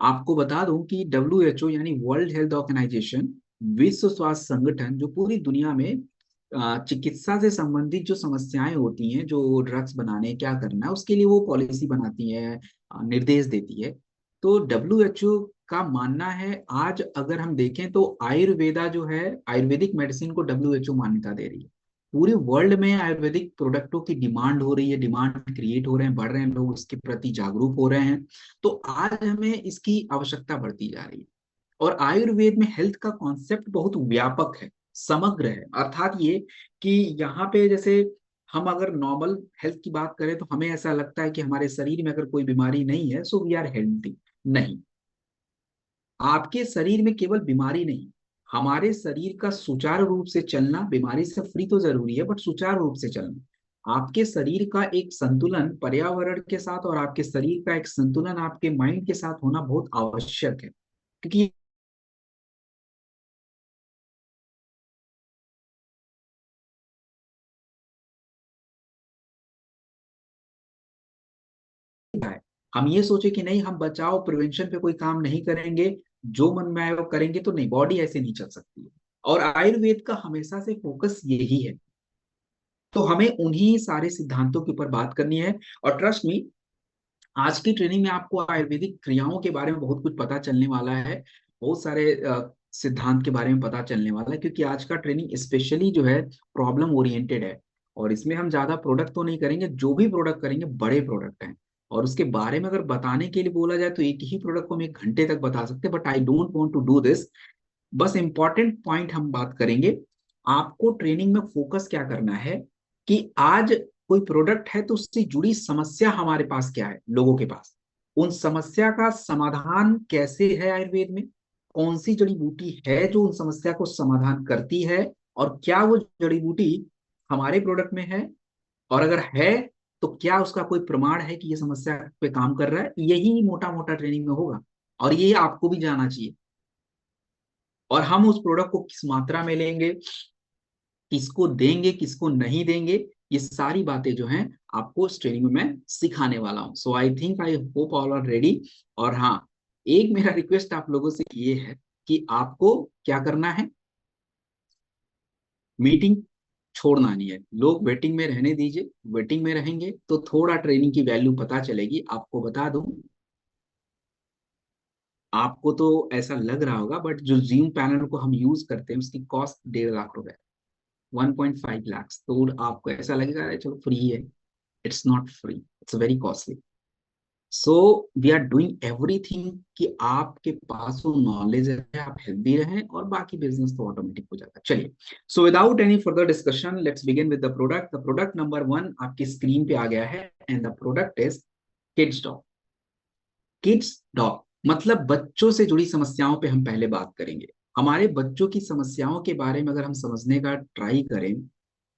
आपको बता दूं कि WHO यानी वर्ल्ड हेल्थ ऑर्गेनाइजेशन, विश्व स्वास्थ्य संगठन, जो पूरी दुनिया में चिकित्सा से संबंधित जो समस्याएं होती हैं, जो ड्रग्स बनाने क्या करना है, उसके लिए वो पॉलिसी बनाती है, निर्देश देती है। तो WHO का मानना है, आज अगर हम देखें तो आयुर्वेदा जो है, आयुर्वेदिक मेडिसिन को WHO मान्यता दे रही है। पूरे वर्ल्ड में आयुर्वेदिक प्रोडक्टों की डिमांड हो रही है, डिमांड क्रिएट हो रहे हैं, बढ़ रहे हैं, लोग उसके प्रति जागरूक हो रहे हैं। तो आज हमें इसकी आवश्यकता बढ़ती जा रही है। और आयुर्वेद में हेल्थ का कॉन्सेप्ट बहुत व्यापक है, समग्र है। अर्थात ये कि यहाँ पे जैसे हम अगर नॉर्मल हेल्थ की बात करें तो हमें ऐसा लगता है कि हमारे शरीर में अगर कोई बीमारी नहीं है सो वी आर हेल्थी। नहीं, आपके शरीर में केवल बीमारी नहीं, हमारे शरीर का सुचारू रूप से चलना, बीमारी से फ्री तो जरूरी है बट सुचारू रूप से चलना, आपके शरीर का एक संतुलन पर्यावरण के साथ और आपके शरीर का एक संतुलन आपके माइंड के साथ होना बहुत आवश्यक है। क्योंकि है, हम ये सोचे कि नहीं हम बचाव प्रिवेंशन पे कोई काम नहीं करेंगे, जो मन में आए वो करेंगे, तो नहीं, बॉडी ऐसे नहीं चल सकती है। और आयुर्वेद का हमेशा से फोकस यही है। तो हमें उन्हीं सारे सिद्धांतों के ऊपर बात करनी है। और ट्रस्ट मी, आज की ट्रेनिंग में आपको आयुर्वेदिक क्रियाओं के बारे में बहुत कुछ पता चलने वाला है, बहुत सारे सिद्धांत के बारे में पता चलने वाला है, क्योंकि आज का ट्रेनिंग स्पेशली जो है प्रॉब्लम ओरिएंटेड है। और इसमें हम ज्यादा प्रोडक्ट तो नहीं करेंगे, जो भी प्रोडक्ट करेंगे बड़े प्रोडक्ट हैं। और उसके बारे में अगर बताने के लिए बोला जाए तो एक ही प्रोडक्ट को हम 1 घंटे तक बता सकते हैं, but I don't want to do this. बस इंपॉर्टेंट पॉइंट हम बात करेंगे। आपको ट्रेनिंग में फोकस क्या करना है कि आज कोई प्रोडक्ट है तो उससे जुड़ी समस्या हमारे पास क्या है, लोगों के पास, उन समस्या का समाधान कैसे है आयुर्वेद में, कौन सी जड़ी बूटी है जो उन समस्या को समाधान करती है, और क्या वो जड़ी बूटी हमारे प्रोडक्ट में है, और अगर है तो क्या उसका कोई प्रमाण है कि ये समस्या पे काम कर रहा है। यही मोटा मोटा ट्रेनिंग में होगा, और ये आपको भी जाना चाहिए। और हम उस प्रोडक्ट को किस मात्रा में लेंगे, किसको देंगे, किसको नहीं देंगे, ये सारी बातें जो हैं आपको इस ट्रेनिंग में मैं सिखाने वाला हूँ। So I think I hope all are ready. और हाँ, एक मेरा रिक्वेस्ट आप लोगों से ये है कि आपको क्या करना है, मीटिंग छोड़ना नहीं है, लोग वेटिंग में रहने दीजिए। वेटिंग में रहेंगे तो थोड़ा ट्रेनिंग की वैल्यू पता चलेगी। आपको बता दूं, आपको तो ऐसा लग रहा होगा बट जो जूम पैनल को हम यूज करते हैं उसकी कॉस्ट 1.5 लाख रुपए, 1.5 lakhs। तो आपको ऐसा लगेगा अरे चलो फ्री है। It's not free, it's very costly. So we are doing everything कि आपके पास वो नॉलेज है, आप हेल्दी रहें, और बाकी बिजनेस तो ऑटोमेटिक हो जाता है। चलिए, so without any further discussion let's begin with the product. The product number 1 आपकी स्क्रीन पे आ गया है, and the product is kids dog. Kids dog मतलब बच्चों से जुड़ी समस्याओं पे हम पहले बात करेंगे। हमारे बच्चों की समस्याओं के बारे में अगर हम समझने का ट्राई करें,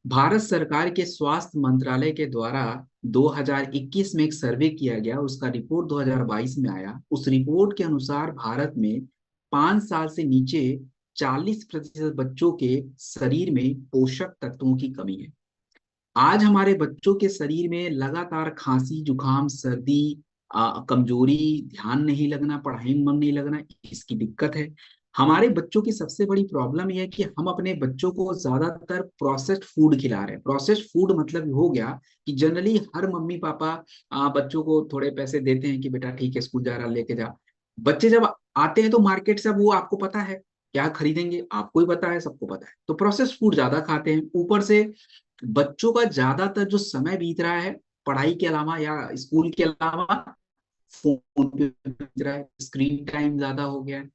भारत सरकार के स्वास्थ्य मंत्रालय के द्वारा 2021 में एक सर्वे किया गया, उसका रिपोर्ट 2022 में आया। उस रिपोर्ट के अनुसार भारत में 5 साल से नीचे 40% बच्चों के शरीर में पोषक तत्वों की कमी है। आज हमारे बच्चों के शरीर में लगातार खांसी, जुकाम, सर्दी, कमजोरी, ध्यान नहीं लगना, पढ़ाई में मन नहीं लगना, इसकी दिक्कत है। हमारे बच्चों की सबसे बड़ी प्रॉब्लम यह है कि हम अपने बच्चों को ज्यादातर प्रोसेस्ड फूड खिला रहे हैं। प्रोसेस्ड फूड मतलब हो गया कि जनरली हर मम्मी पापा बच्चों को थोड़े पैसे देते हैं कि बेटा ठीक है स्कूल जा रहा लेके जा। बच्चे जब आते हैं तो मार्केट से, अब वो आपको पता है क्या खरीदेंगे, आपको ही पता है, सबको पता है, तो प्रोसेस्ड फूड ज्यादा खाते हैं। ऊपर से बच्चों का ज्यादातर जो समय बीत रहा है पढ़ाई के अलावा या स्कूल के अलावा फोन पे बीत रहा है, स्क्रीन टाइम ज्यादा हो गया है।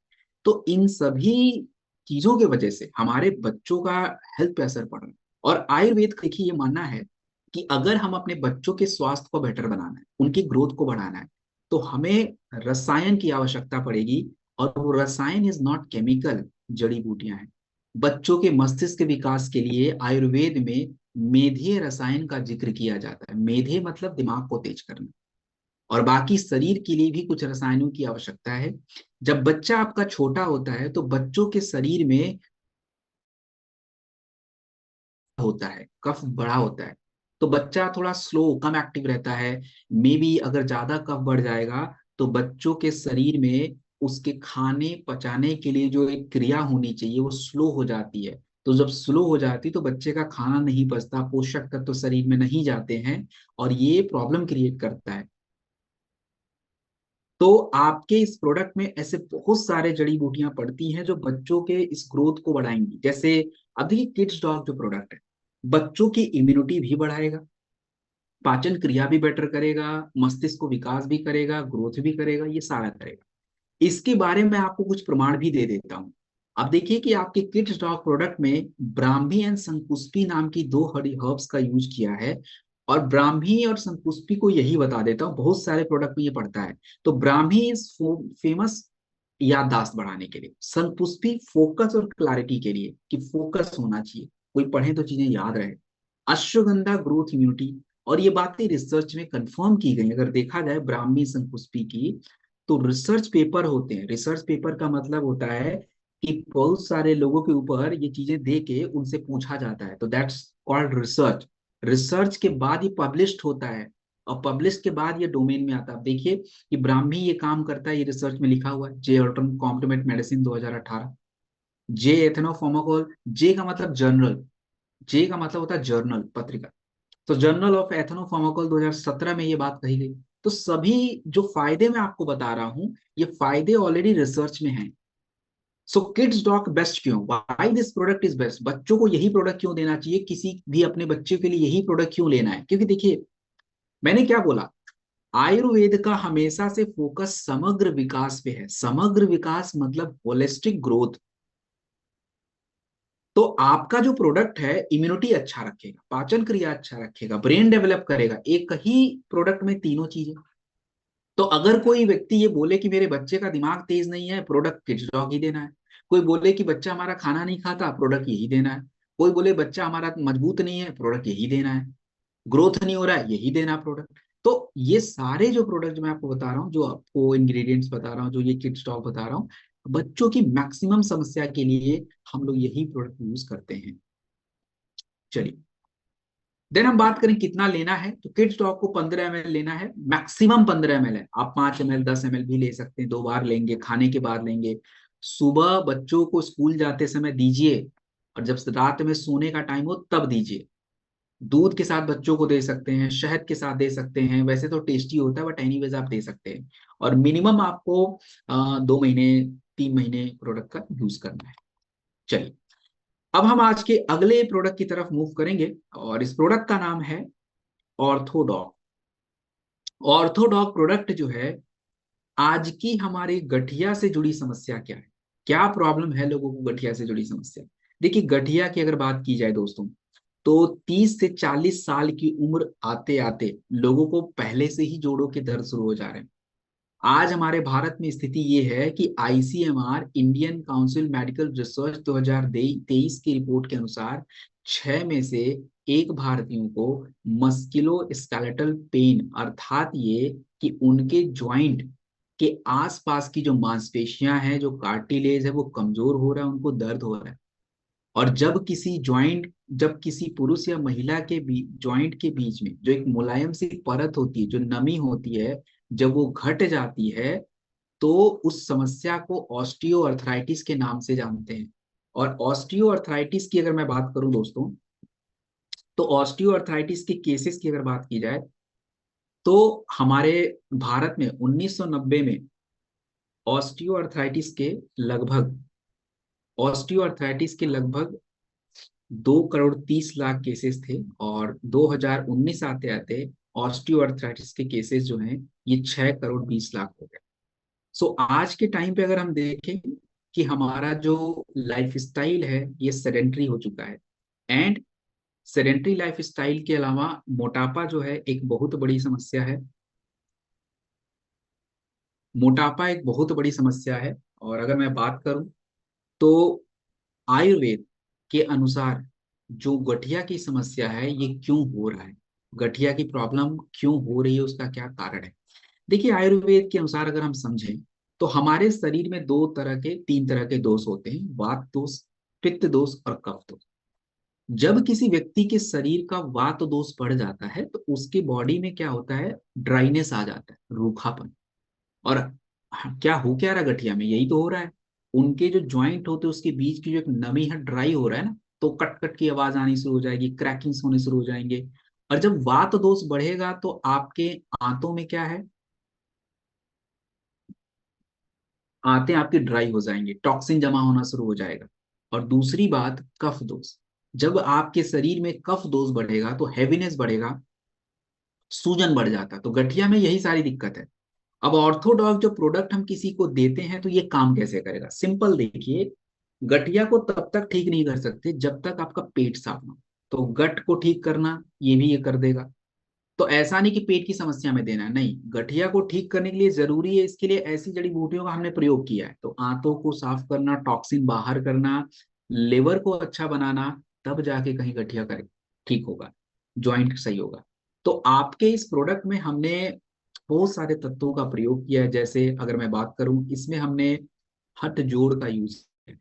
तो इन सभी चीजों की वजह से हमारे बच्चों का हेल्थ पे असर पड़ रहा है। और आयुर्वेद का देखिए ये मानना है कि अगर हम अपने बच्चों के स्वास्थ्य को बेटर बनाना है, उनकी ग्रोथ को बढ़ाना है, तो हमें रसायन की आवश्यकता पड़ेगी। और वो रसायन इज नॉट केमिकल, जड़ी बूटियां हैं। बच्चों के मस्तिष्क विकास के लिए आयुर्वेद में मेधेय रसायन का जिक्र किया जाता है। मेधेय मतलब दिमाग को तेज करना। और बाकी शरीर के लिए भी कुछ रसायनों की आवश्यकता है। जब बच्चा आपका छोटा होता है तो बच्चों के शरीर में होता है, कफ बड़ा होता है, तो बच्चा थोड़ा स्लो, कम एक्टिव रहता है। मे बी अगर ज्यादा कफ बढ़ जाएगा तो बच्चों के शरीर में उसके खाने पचाने के लिए जो एक क्रिया होनी चाहिए वो स्लो हो जाती है। तो जब स्लो हो जाती तो बच्चे का खाना नहीं पचता, पोषक तत्व तो शरीर में नहीं जाते हैं, और ये प्रॉब्लम क्रिएट करता है। तो आपके इस प्रोडक्ट में ऐसे बहुत सारे जड़ी बूटियां पड़ती हैं जो बच्चों के इस ग्रोथ को बढ़ाएंगी। जैसे अब देखिए किड्स डॉग जो प्रोडक्ट है, बच्चों की इम्यूनिटी भी बढ़ाएगा, पाचन क्रिया भी बेटर करेगा, मस्तिष्क को विकास भी करेगा, ग्रोथ भी करेगा, ये सारा करेगा। इसके बारे में आपको कुछ प्रमाण भी दे देता हूं। अब देखिए कि आपके किड्स डॉग प्रोडक्ट में ब्राह्मी एंड शंकुष्पी नाम की दो हरी हर्ब्स का यूज किया है। और ब्राह्मी और शंकुष्पी को यही बता देता हूँ, बहुत सारे प्रोडक्ट में ये पड़ता है। तो ब्राह्मी इज फेमस याददाश्त बढ़ाने के लिए, शंकुष्पी फोकस और क्लैरिटी के लिए कि फोकस होना चाहिए, कोई पढ़े तो चीजें याद रहे। अश्वगंधा ग्रोथ इम्यूनिटी, और ये बातें रिसर्च में कंफर्म की गई। अगर देखा जाए ब्राह्मी शंकुष्पी की, तो रिसर्च पेपर होते हैं। रिसर्च पेपर का मतलब होता है कि बहुत सारे लोगों के ऊपर ये चीजें दे के उनसे पूछा जाता है, तो दैट्स कॉल्ड रिसर्च। रिसर्च के बाद ये पब्लिश्ड होता है, और पब्लिश के बाद ये डोमेन में आता है। आप देखिए कि ब्राह्मी ये काम करता है, ये रिसर्च में लिखा हुआ है, जे अल्टन कॉम्प्लीमेंट मेडिसिन 2018। जे एथेनोफार्माकोल, जे का मतलब जर्नल, जे का मतलब होता है जर्नल, पत्रिका। तो जर्नल ऑफ एथेनोफार्माकोल 2017 में ये बात कही गई। तो सभी जो फायदे मैं आपको बता रहा हूं, ये फायदे ऑलरेडी रिसर्च में हैं। सो किड्स डॉग बेस्ट क्यों, why this product is best, बच्चों को यही प्रोडक्ट क्यों देना चाहिए, किसी भी अपने बच्चे के लिए यही प्रोडक्ट क्यों लेना है? क्योंकि देखिए मैंने क्या बोला, आयुर्वेद का हमेशा से फोकस समग्र विकास पे है। समग्र विकास मतलब होलिस्टिक ग्रोथ। तो आपका जो प्रोडक्ट है इम्यूनिटी अच्छा रखेगा, पाचन क्रिया अच्छा रखेगा, ब्रेन डेवलप करेगा, एक ही प्रोडक्ट में तीनों चीजें। तो अगर कोई व्यक्ति ये बोले कि मेरे बच्चे का दिमाग तेज नहीं है, प्रोडक्ट किड्स डॉग ही देना है। कोई बोले कि बच्चा हमारा खाना नहीं खाता, प्रोडक्ट यही देना है। कोई बोले बच्चा हमारा मजबूत नहीं है, प्रोडक्ट यही देना है। ग्रोथ नहीं हो रहा है, यही देना प्रोडक्ट। तो ये सारे जो प्रोडक्ट मैं आपको बता रहा हूँ, जो आपको इंग्रेडिएंट्स बता रहा हूँ, जो ये किट स्टॉक बता रहा हूँ, बच्चों की मैक्सिमम समस्या के लिए हम लोग यही प्रोडक्ट यूज करते हैं। चलिए, देन हम बात करें कितना लेना है। तो किड्स डॉग को 15 ml लेना है, मैक्सिमम 15 ml है। आप 5 ml 10 ml भी ले सकते हैं, 2 बार लेंगे, खाने के बाद लेंगे। सुबह बच्चों को स्कूल जाते समय दीजिए, और जब रात में सोने का टाइम हो तब दीजिए। दूध के साथ बच्चों को दे सकते हैं, शहद के साथ दे सकते हैं, वैसे तो टेस्टी होता है बट एनीवेज आप दे सकते हैं। और मिनिमम आपको 2 महीने 3 महीने प्रोडक्ट का यूज करना है। चलिए, अब हम आज के अगले प्रोडक्ट की तरफ मूव करेंगे, और इस प्रोडक्ट का नाम है ऑर्थोडॉक। ऑर्थोडॉक प्रोडक्ट जो है, आज की हमारी गठिया से जुड़ी समस्या क्या है, क्या प्रॉब्लम है लोगों को गठिया से जुड़ी समस्या। देखिए गठिया की अगर बात की जाए दोस्तों, तो 30 से 40 साल की उम्र आते आते लोगों को पहले से ही जोड़ों के दर्द शुरू हो जा रहे हैं। आज हमारे भारत में स्थिति ये है कि ICMR, Indian council medical research 2023 की रिपोर्ट के अनुसार 6 में से 1 भारतीयों को मस्कुलो स्केलेटल पेन, अर्थात ये कि उनके ज्वाइंट के आसपास की जो मांसपेशियां हैं, जो कार्टिलेज है, वो कमजोर हो रहा है, उनको दर्द हो रहा है। और जब किसी पुरुष या महिला के बीच, ज्वाइंट के बीच में जो एक मुलायम सी परत होती है, जो नमी होती है, जब वो घट जाती है, तो उस समस्या को ऑस्टियो अर्थराइटिस के नाम से जानते हैं। और ऑस्टियो अर्थराइटिस की अगर मैं बात करूं दोस्तों, तो ऑस्टियो अर्थराइटिस के केसेस की अगर बात की जाए, तो हमारे भारत में 1990 में ऑस्टियो अर्थराइटिस के लगभग ऑस्टियो अर्थराइटिस के लगभग 2 करोड़ 30 लाख केसेस थे। और 2019 आते आते ऑस्टियोआर्थराइटिस के केसेस जो हैं, ये 6 करोड़ 20 लाख हो गए। सो आज के टाइम पे अगर हम देखें कि हमारा जो लाइफ स्टाइल है ये सेडेंट्री हो चुका है। एंड सेडेंट्री लाइफ स्टाइल के अलावा मोटापा जो है एक बहुत बड़ी समस्या है। मोटापा एक बहुत बड़ी समस्या है। और अगर मैं बात करूं, तो आयुर्वेद के अनुसार जो गठिया की समस्या है ये क्यों हो रहा है, गठिया की प्रॉब्लम क्यों हो रही है, उसका क्या कारण है। देखिए आयुर्वेद के अनुसार अगर हम समझें, तो हमारे शरीर में 3 तरह के दोष होते हैं, वात दोष, पित्त दोष और कफ दोष। जब किसी व्यक्ति के शरीर का वात दोष बढ़ जाता है, तो उसके बॉडी में क्या होता है, ड्राइनेस आ जाता है, रूखापन। और क्या हो क्या रहा है गठिया में, यही तो हो रहा है। उनके जो ज्वाइंट होते हैं उसके बीच की जो एक नमी है, ड्राई हो रहा है ना, तो कट कट की आवाज आनी शुरू हो जाएगी, क्रैकिंग्स होने शुरू हो जाएंगे। और जब वात दोष बढ़ेगा तो आपके आंतों में क्या है, आंतें आपकी ड्राई हो जाएंगे, टॉक्सिन जमा होना शुरू हो जाएगा। और दूसरी बात, कफ दोष। जब आपके शरीर में कफ दोष बढ़ेगा तो हैवीनेस बढ़ेगा, सूजन बढ़ जाता है। तो गठिया में यही सारी दिक्कत है। अब ऑर्थोडॉक्स जो प्रोडक्ट हम किसी को देते हैं तो ये काम कैसे करेगा, सिंपल देखिए। गठिया को तब तक ठीक नहीं कर सकते जब तक आपका पेट साफ ना हो। तो गट को ठीक करना ये भी ये कर देगा। तो ऐसा नहीं कि पेट की समस्या में देना है, नहीं, गठिया को ठीक करने के लिए जरूरी है, इसके लिए ऐसी जड़ी बूटियों का हमने प्रयोग किया है। तो आंतों को साफ करना, टॉक्सिन बाहर करना, लिवर को अच्छा बनाना, तब जाके कहीं गठिया करे ठीक होगा, ज्वाइंट सही होगा। तो आपके इस प्रोडक्ट में हमने बहुत सारे तत्वों का प्रयोग किया है। जैसे अगर मैं बात करूं, इसमें हमने हट जोड़ का यूज किया।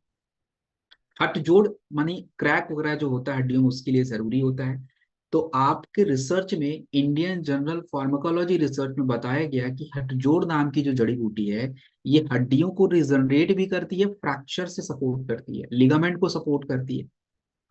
हट जोड़ मानी क्रैक वगैरह जो होता है हड्डियों में, उसके लिए जरूरी होता है। तो आपके रिसर्च में, इंडियन जर्नल फार्माकोलॉजी रिसर्च में बताया गया कि हटजोड़ नाम की जो जड़ी बूटी है, ये हड्डियों को रिजनरेट भी करती है, फ्रैक्चर से सपोर्ट करती है, लिगामेंट को सपोर्ट करती है।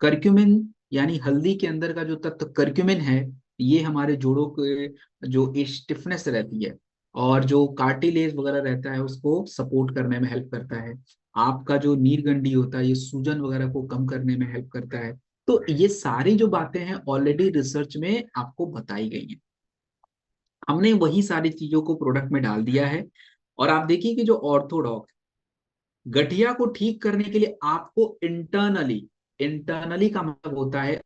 करक्यूमिन यानी हल्दी के अंदर का जो तत्व करक्यूमिन है, ये हमारे जोड़ों के जो स्टिफनेस रहती है और जो कार्टिलेज वगैरह रहता है उसको सपोर्ट करने में हेल्प करता है। आपका जो नीरगंडी होता है, ये सूजन वगैरह को कम करने में हेल्प करता है। तो ये सारी जो बातें हैं ऑलरेडी रिसर्च में आपको बताई गई हैं। हमने वही सारी चीजों को प्रोडक्ट में डाल दिया है। और आप देखिए कि जो ऑर्थोडॉक गठिया को ठीक करने के लिए आपको इंटरनली, इंटरनली का मतलब होता है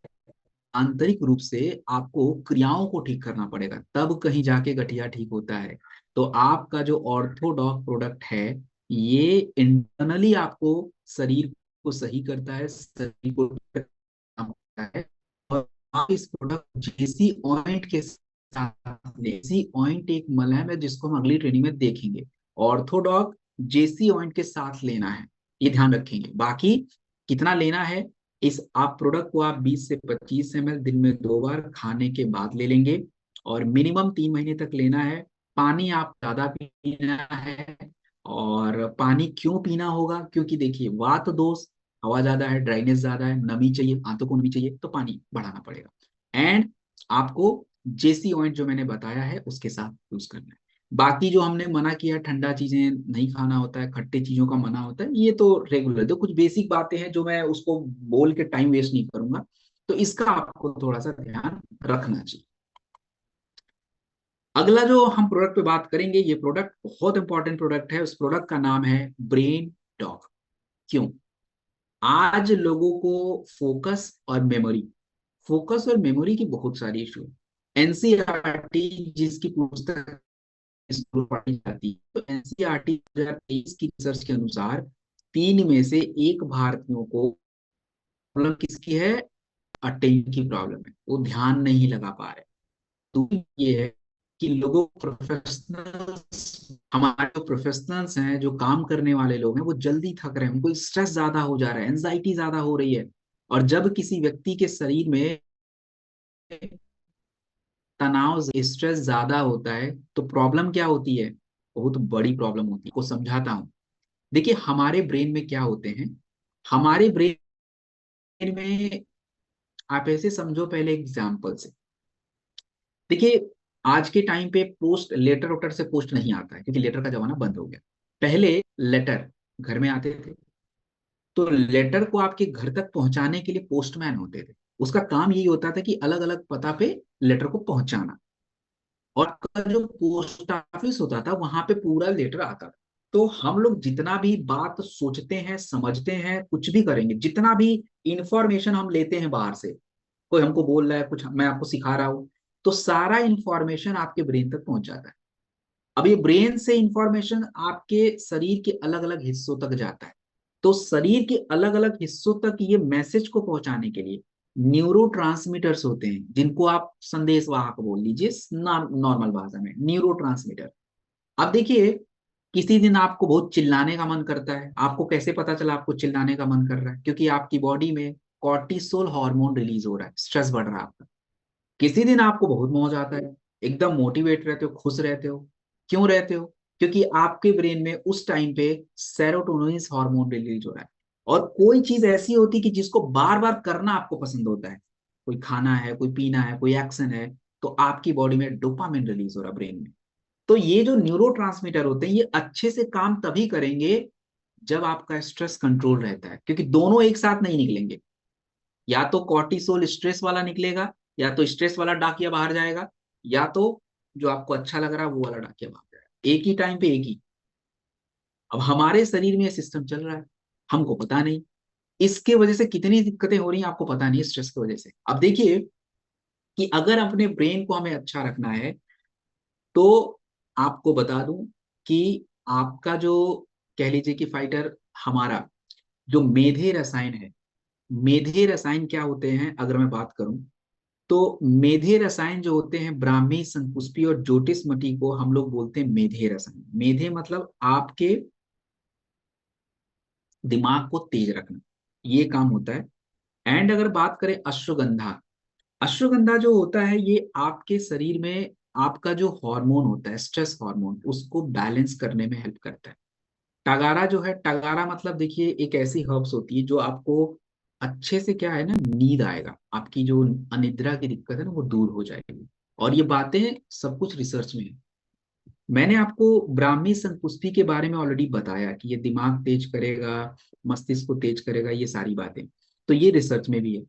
आंतरिक रूप से आपको क्रियाओं को ठीक करना पड़ेगा, तब कहीं जाके गठिया ठीक होता है। तो आपका जो ऑर्थोडॉक प्रोडक्ट है, ये इंटरनली आपको शरीर को सही करता है, शरीर को ठीक करना पड़ता है। और आप इस प्रोडक्ट जेसी ऑइंट के साथ, जेसी ऑइंट एक मलहम है जिसको हम अगली ट्रेनिंग में देखेंगे। ऑर्थोडॉक जेसी ऑइंट के साथ लेना है, ये ध्यान रखेंगे। बाकी कितना लेना है, इस आप प्रोडक्ट को आप 20 से 25 ml दिन में 2 बार खाने के बाद ले लेंगे, और मिनिमम 3 महीने तक लेना है। पानी आप ज्यादा पीना है। और पानी क्यों पीना होगा, क्योंकि देखिए वात दोष, हवा ज्यादा है, ड्राइनेस ज्यादा है, नमी चाहिए, आंतों को नमी चाहिए, तो पानी बढ़ाना पड़ेगा। एंड आपको जेसी ऑइंट जो मैंने बताया है उसके साथ यूज करना है। बाकी जो हमने मना किया, ठंडा चीजें नहीं खाना होता है, खट्टे चीजों का मना होता है, ये तो रेगुलर, तो कुछ बेसिक बातें हैं जो मैं उसको बोल के टाइम वेस्ट नहीं करूंगा। तो इसका आपको थोड़ा सा ध्यान रखना चाहिए। अगला जो हम प्रोडक्ट पे बात करेंगे, ये प्रोडक्ट बहुत इंपॉर्टेंट प्रोडक्ट है। उस प्रोडक्ट का नाम है ब्रेन डॉग। क्यों? आज लोगों को फोकस और मेमोरी, फोकस और मेमोरी की बहुत सारी इशू है। एनसीईआरटी जिसकी पुस्तक स्कूल पढ़ाई जाती है, तो एनसीईआरटी 2023 की रिसर्च के अनुसार 3 में से 1 भारतीयों को प्रॉब्लम किसकी है, अटेंशन की प्रॉब्लम है, वो ध्यान नहीं लगा पा रहे। तो ये है कि लोगों प्रोफेशनल्स, हमारे जो प्रोफेशनल्स हैं, जो काम करने वाले लोग हैं, वो जल्दी थक रहे हैं, उनको स्ट्रेस ज्यादा हो जा रहा है, एंजाइटी ज्यादा हो रही है। और जब किसी व्यक्ति के शरीर में तनाव, स्ट्रेस ज्यादा होता है, तो प्रॉब्लम क्या होती है, बहुत बड़ी प्रॉब्लम होती है। को समझाता हूँ। देखिए हमारे ब्रेन में क्या होते हैं, हमारे ब्रेन में, आप ऐसे समझो, पहले एग्जाम्पल से देखिए। आज के टाइम पे पोस्ट, लेटर वोटर से पोस्ट नहीं आता है क्योंकि लेटर का जमाना बंद हो गया। पहले लेटर घर में आते थे, तो लेटर को आपके घर तक पहुंचाने के लिए पोस्टमैन होते थे। उसका काम यही होता था कि अलग अलग पता पे लेटर को पहुंचाना। और आपका जो पोस्ट ऑफिस होता था वहां पे पूरा लेटर आता था। तो हम लोग जितना भी बात सोचते हैं, समझते हैं, कुछ भी करेंगे, जितना भी इंफॉर्मेशन हम लेते हैं बाहर से, कोई हमको बोल रहा है कुछ, मैं आपको सिखा रहा हूँ, तो सारा इंफॉर्मेशन आपके ब्रेन तक पहुंच जाता है। अब ये ब्रेन से इंफॉर्मेशन आपके शरीर के अलग अलग हिस्सों तक जाता है। तो शरीर के अलग अलग हिस्सों तक ये मैसेज को पहुंचाने के लिए न्यूरो होते हैं, जिनको आप संदेश वाहक बोल लीजिए नॉर्मल भाषा में, न्यूरो। अब देखिए, किसी दिन आपको बहुत चिल्लाने का मन करता है। आपको कैसे पता चला आपको चिल्लाने का मन कर रहा है? क्योंकि आपकी बॉडी में कॉर्टिसोल हार्मोन रिलीज हो रहा है, स्ट्रेस बढ़ रहा है आपका। किसी दिन आपको बहुत मौज आता है, एकदम मोटिवेट रहते हो, खुश रहते हो। क्यों रहते हो? क्योंकि आपके ब्रेन में उस टाइम पे सेरोटोनिन हार्मोन रिलीज हो रहा है। और कोई चीज ऐसी होती कि जिसको बार बार करना आपको पसंद होता है, कोई खाना है, कोई पीना है, कोई एक्शन है, तो आपकी बॉडी में डोपामिन रिलीज हो रहा है ब्रेन में। तो ये जो न्यूरो होते हैं ये अच्छे से काम तभी करेंगे जब आपका स्ट्रेस कंट्रोल रहता है, क्योंकि दोनों एक साथ नहीं निकलेंगे। या तो कॉर्टिसोल स्ट्रेस वाला निकलेगा, या तो स्ट्रेस वाला डाकिया बाहर जाएगा, या तो जो आपको अच्छा लग रहा है वो वाला डाकिया बाहर जाएगा, एक ही टाइम पे एक ही। अब हमारे शरीर में ये सिस्टम चल रहा है, हमको पता नहीं। इसके वजह से कितनी दिक्कतें हो रही हैं आपको पता नहीं, स्ट्रेस की वजह से। अब देखिए कि अगर अपने ब्रेन को हमें अच्छा रखना है, तो आपको बता दूं कि आपका जो, कह लीजिए कि फाइटर, हमारा जो मेधे रसायन है, मेधे रसायन क्या होते हैं अगर मैं बात करूं, तो मेधे रसायन जो होते हैं, ब्राह्मी, शंकुष्पी और ज्योतिषमती को हम लोग बोलते हैं मेधे रसायन। मेधे मतलब आपके दिमाग को तेज रखना, ये काम होता है। एंड अगर बात करें अश्वगंधा, अश्वगंधा जो होता है ये आपके शरीर में आपका जो हार्मोन होता है, स्ट्रेस हार्मोन, उसको बैलेंस करने में हेल्प करता है। टगारा जो है, टगारा मतलब देखिए एक ऐसी हर्ब्स होती है जो आपको अच्छे से, क्या है ना, नींद आएगा, आपकी जो अनिद्रा की दिक्कत है ना वो दूर हो जाएगी। और ये बातें सब कुछ रिसर्च में है। मैंने आपको ब्राह्मी संकुष्टि के बारे में ऑलरेडी बताया कि ये दिमाग तेज करेगा, मस्तिष्क को तेज करेगा, ये सारी बातें, तो ये रिसर्च में भी है।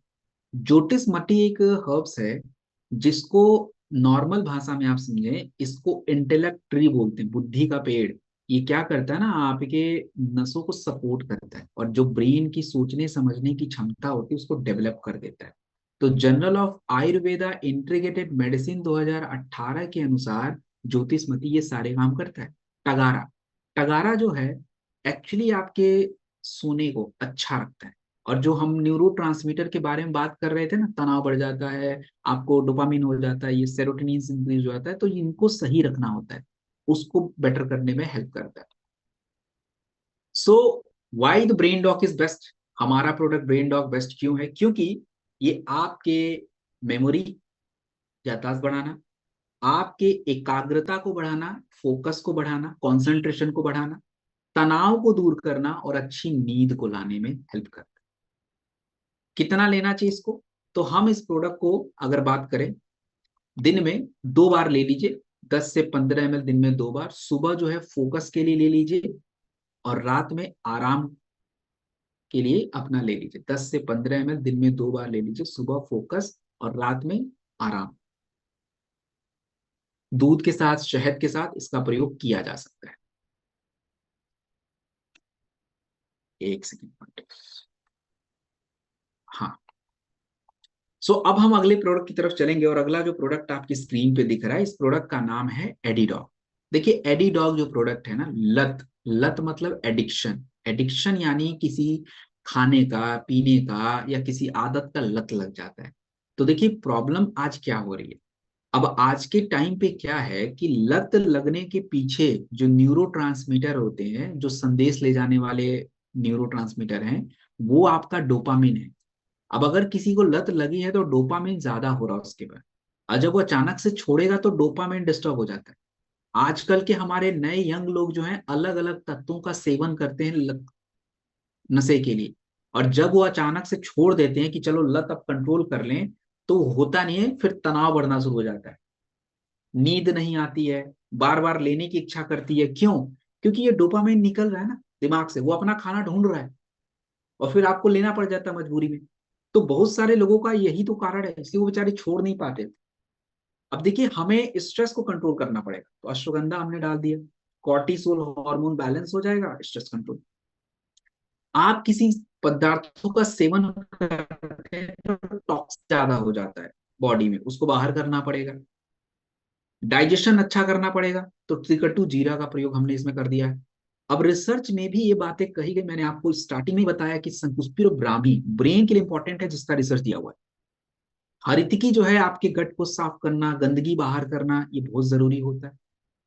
जोटिस मटी एक हर्ब्स है जिसको नॉर्मल भाषा में आप समझें, इसको इंटेलेक्ट ट्री बोलते हैं, बुद्धि का पेड़। ये क्या करता है ना, आपके नसों को सपोर्ट करता है, और जो ब्रेन की सोचने समझने की क्षमता होती है उसको डेवलप कर देता है। तो journal of Ayurveda integrated medicine 2018 के अनुसार ज्योतिषमती ये सारे काम करता है। टगारा, टगारा जो है एक्चुअली आपके सोने को अच्छा रखता है। और जो हम न्यूरो के बारे में बात कर रहे थे ना, तनाव बढ़ जाता है, आपको डोपामिन हो जाता है, ये सेरोटोनिन इंक्रीज हो जाता है, तो इनको सही रखना होता है, उसको बेटर करने में हेल्प करता है। So why the brain dog is best, हमारा प्रोडक्ट ब्रेन डॉग बेस्ट क्यों है? क्योंकि ये आपके मेमोरी, याददाश्त बढ़ाना, आपके एकाग्रता को बढ़ाना, फोकस को बढ़ाना, कंसंट्रेशन को बढ़ाना, तनाव को दूर करना और अच्छी नींद को लाने में हेल्प करता है। कितना लेना चाहिए इसको? तो हम इस प्रोडक्ट को अगर बात करें, दिन में 2 बार ले लीजिए, 10 से 15 ml दिन में 2 बार। सुबह जो है फोकस के लिए ले लीजिए, और रात में आराम के लिए अपना ले लीजिए। 10 से 15 ml दिन में 2 बार ले लीजिए, सुबह फोकस और रात में आराम। दूध के साथ, शहद के साथ इसका प्रयोग किया जा सकता है। एक सेकेंड। हाँ, अब हम अगले प्रोडक्ट की तरफ चलेंगे, और अगला जो प्रोडक्ट आपकी स्क्रीन पे दिख रहा है, इस प्रोडक्ट का नाम है एडीडॉग। देखिए एडीडॉग जो प्रोडक्ट है ना, लत, लत मतलब एडिक्शन, एडिक्शन यानी किसी खाने का, पीने का या किसी आदत का लत लग जाता है। तो देखिए प्रॉब्लम आज क्या हो रही है, अब आज के टाइम पे क्या है कि लत लगने के पीछे जो न्यूरो होते हैं, जो संदेश ले जाने वाले न्यूरो हैं, वो आपका डोपामिन है। अब अगर किसी को लत लगी है तो डोपामिन ज्यादा हो रहा है उसके बाद, और जब वो अचानक से छोड़ेगा तो डोपामिन डिस्टर्ब हो जाता है। आजकल के हमारे नए यंग लोग जो हैं अलग अलग तत्वों का सेवन करते हैं नशे के लिए, और जब वो अचानक से छोड़ देते हैं कि चलो लत अब कंट्रोल कर लें, तो होता नहीं है, फिर तनाव बढ़ना शुरू हो जाता है, नींद नहीं आती है, बार बार लेने की इच्छा करती है। क्यों? क्योंकि ये डोपामिन निकल रहा है ना दिमाग से, वो अपना खाना ढूंढ रहा है, और फिर आपको लेना पड़ जाता है मजबूरी में। तो बहुत सारे लोगों का यही तो कारण है, इसलिए वो बेचारे छोड़ नहीं पाते। अब देखिए हमें स्ट्रेस को कंट्रोल करना पड़ेगा, तो अश्वगंधा हमने डाल दिया, कॉर्टिसोल हार्मोन बैलेंस हो जाएगा, स्ट्रेस कंट्रोल। आप किसी पदार्थों का सेवन करते हैं तो टॉक्स ज्यादा हो जाता है बॉडी में, उसको बाहर करना पड़ेगा। डाइजेशन अच्छा करना पड़ेगा, तो त्रिकटु जीरा का प्रयोग हमने इसमें कर दिया है। अब रिसर्च में भी ये बातें कही गई, मैंने आपको स्टार्टिंग में बताया कि संकुस्पी और ब्राह्मी ब्रेन के लिए इंपॉर्टेंट है, जिसका रिसर्च दिया हुआ है। हरितकी जो है आपके गट को साफ करना, गंदगी बाहर करना, ये बहुत जरूरी होता है।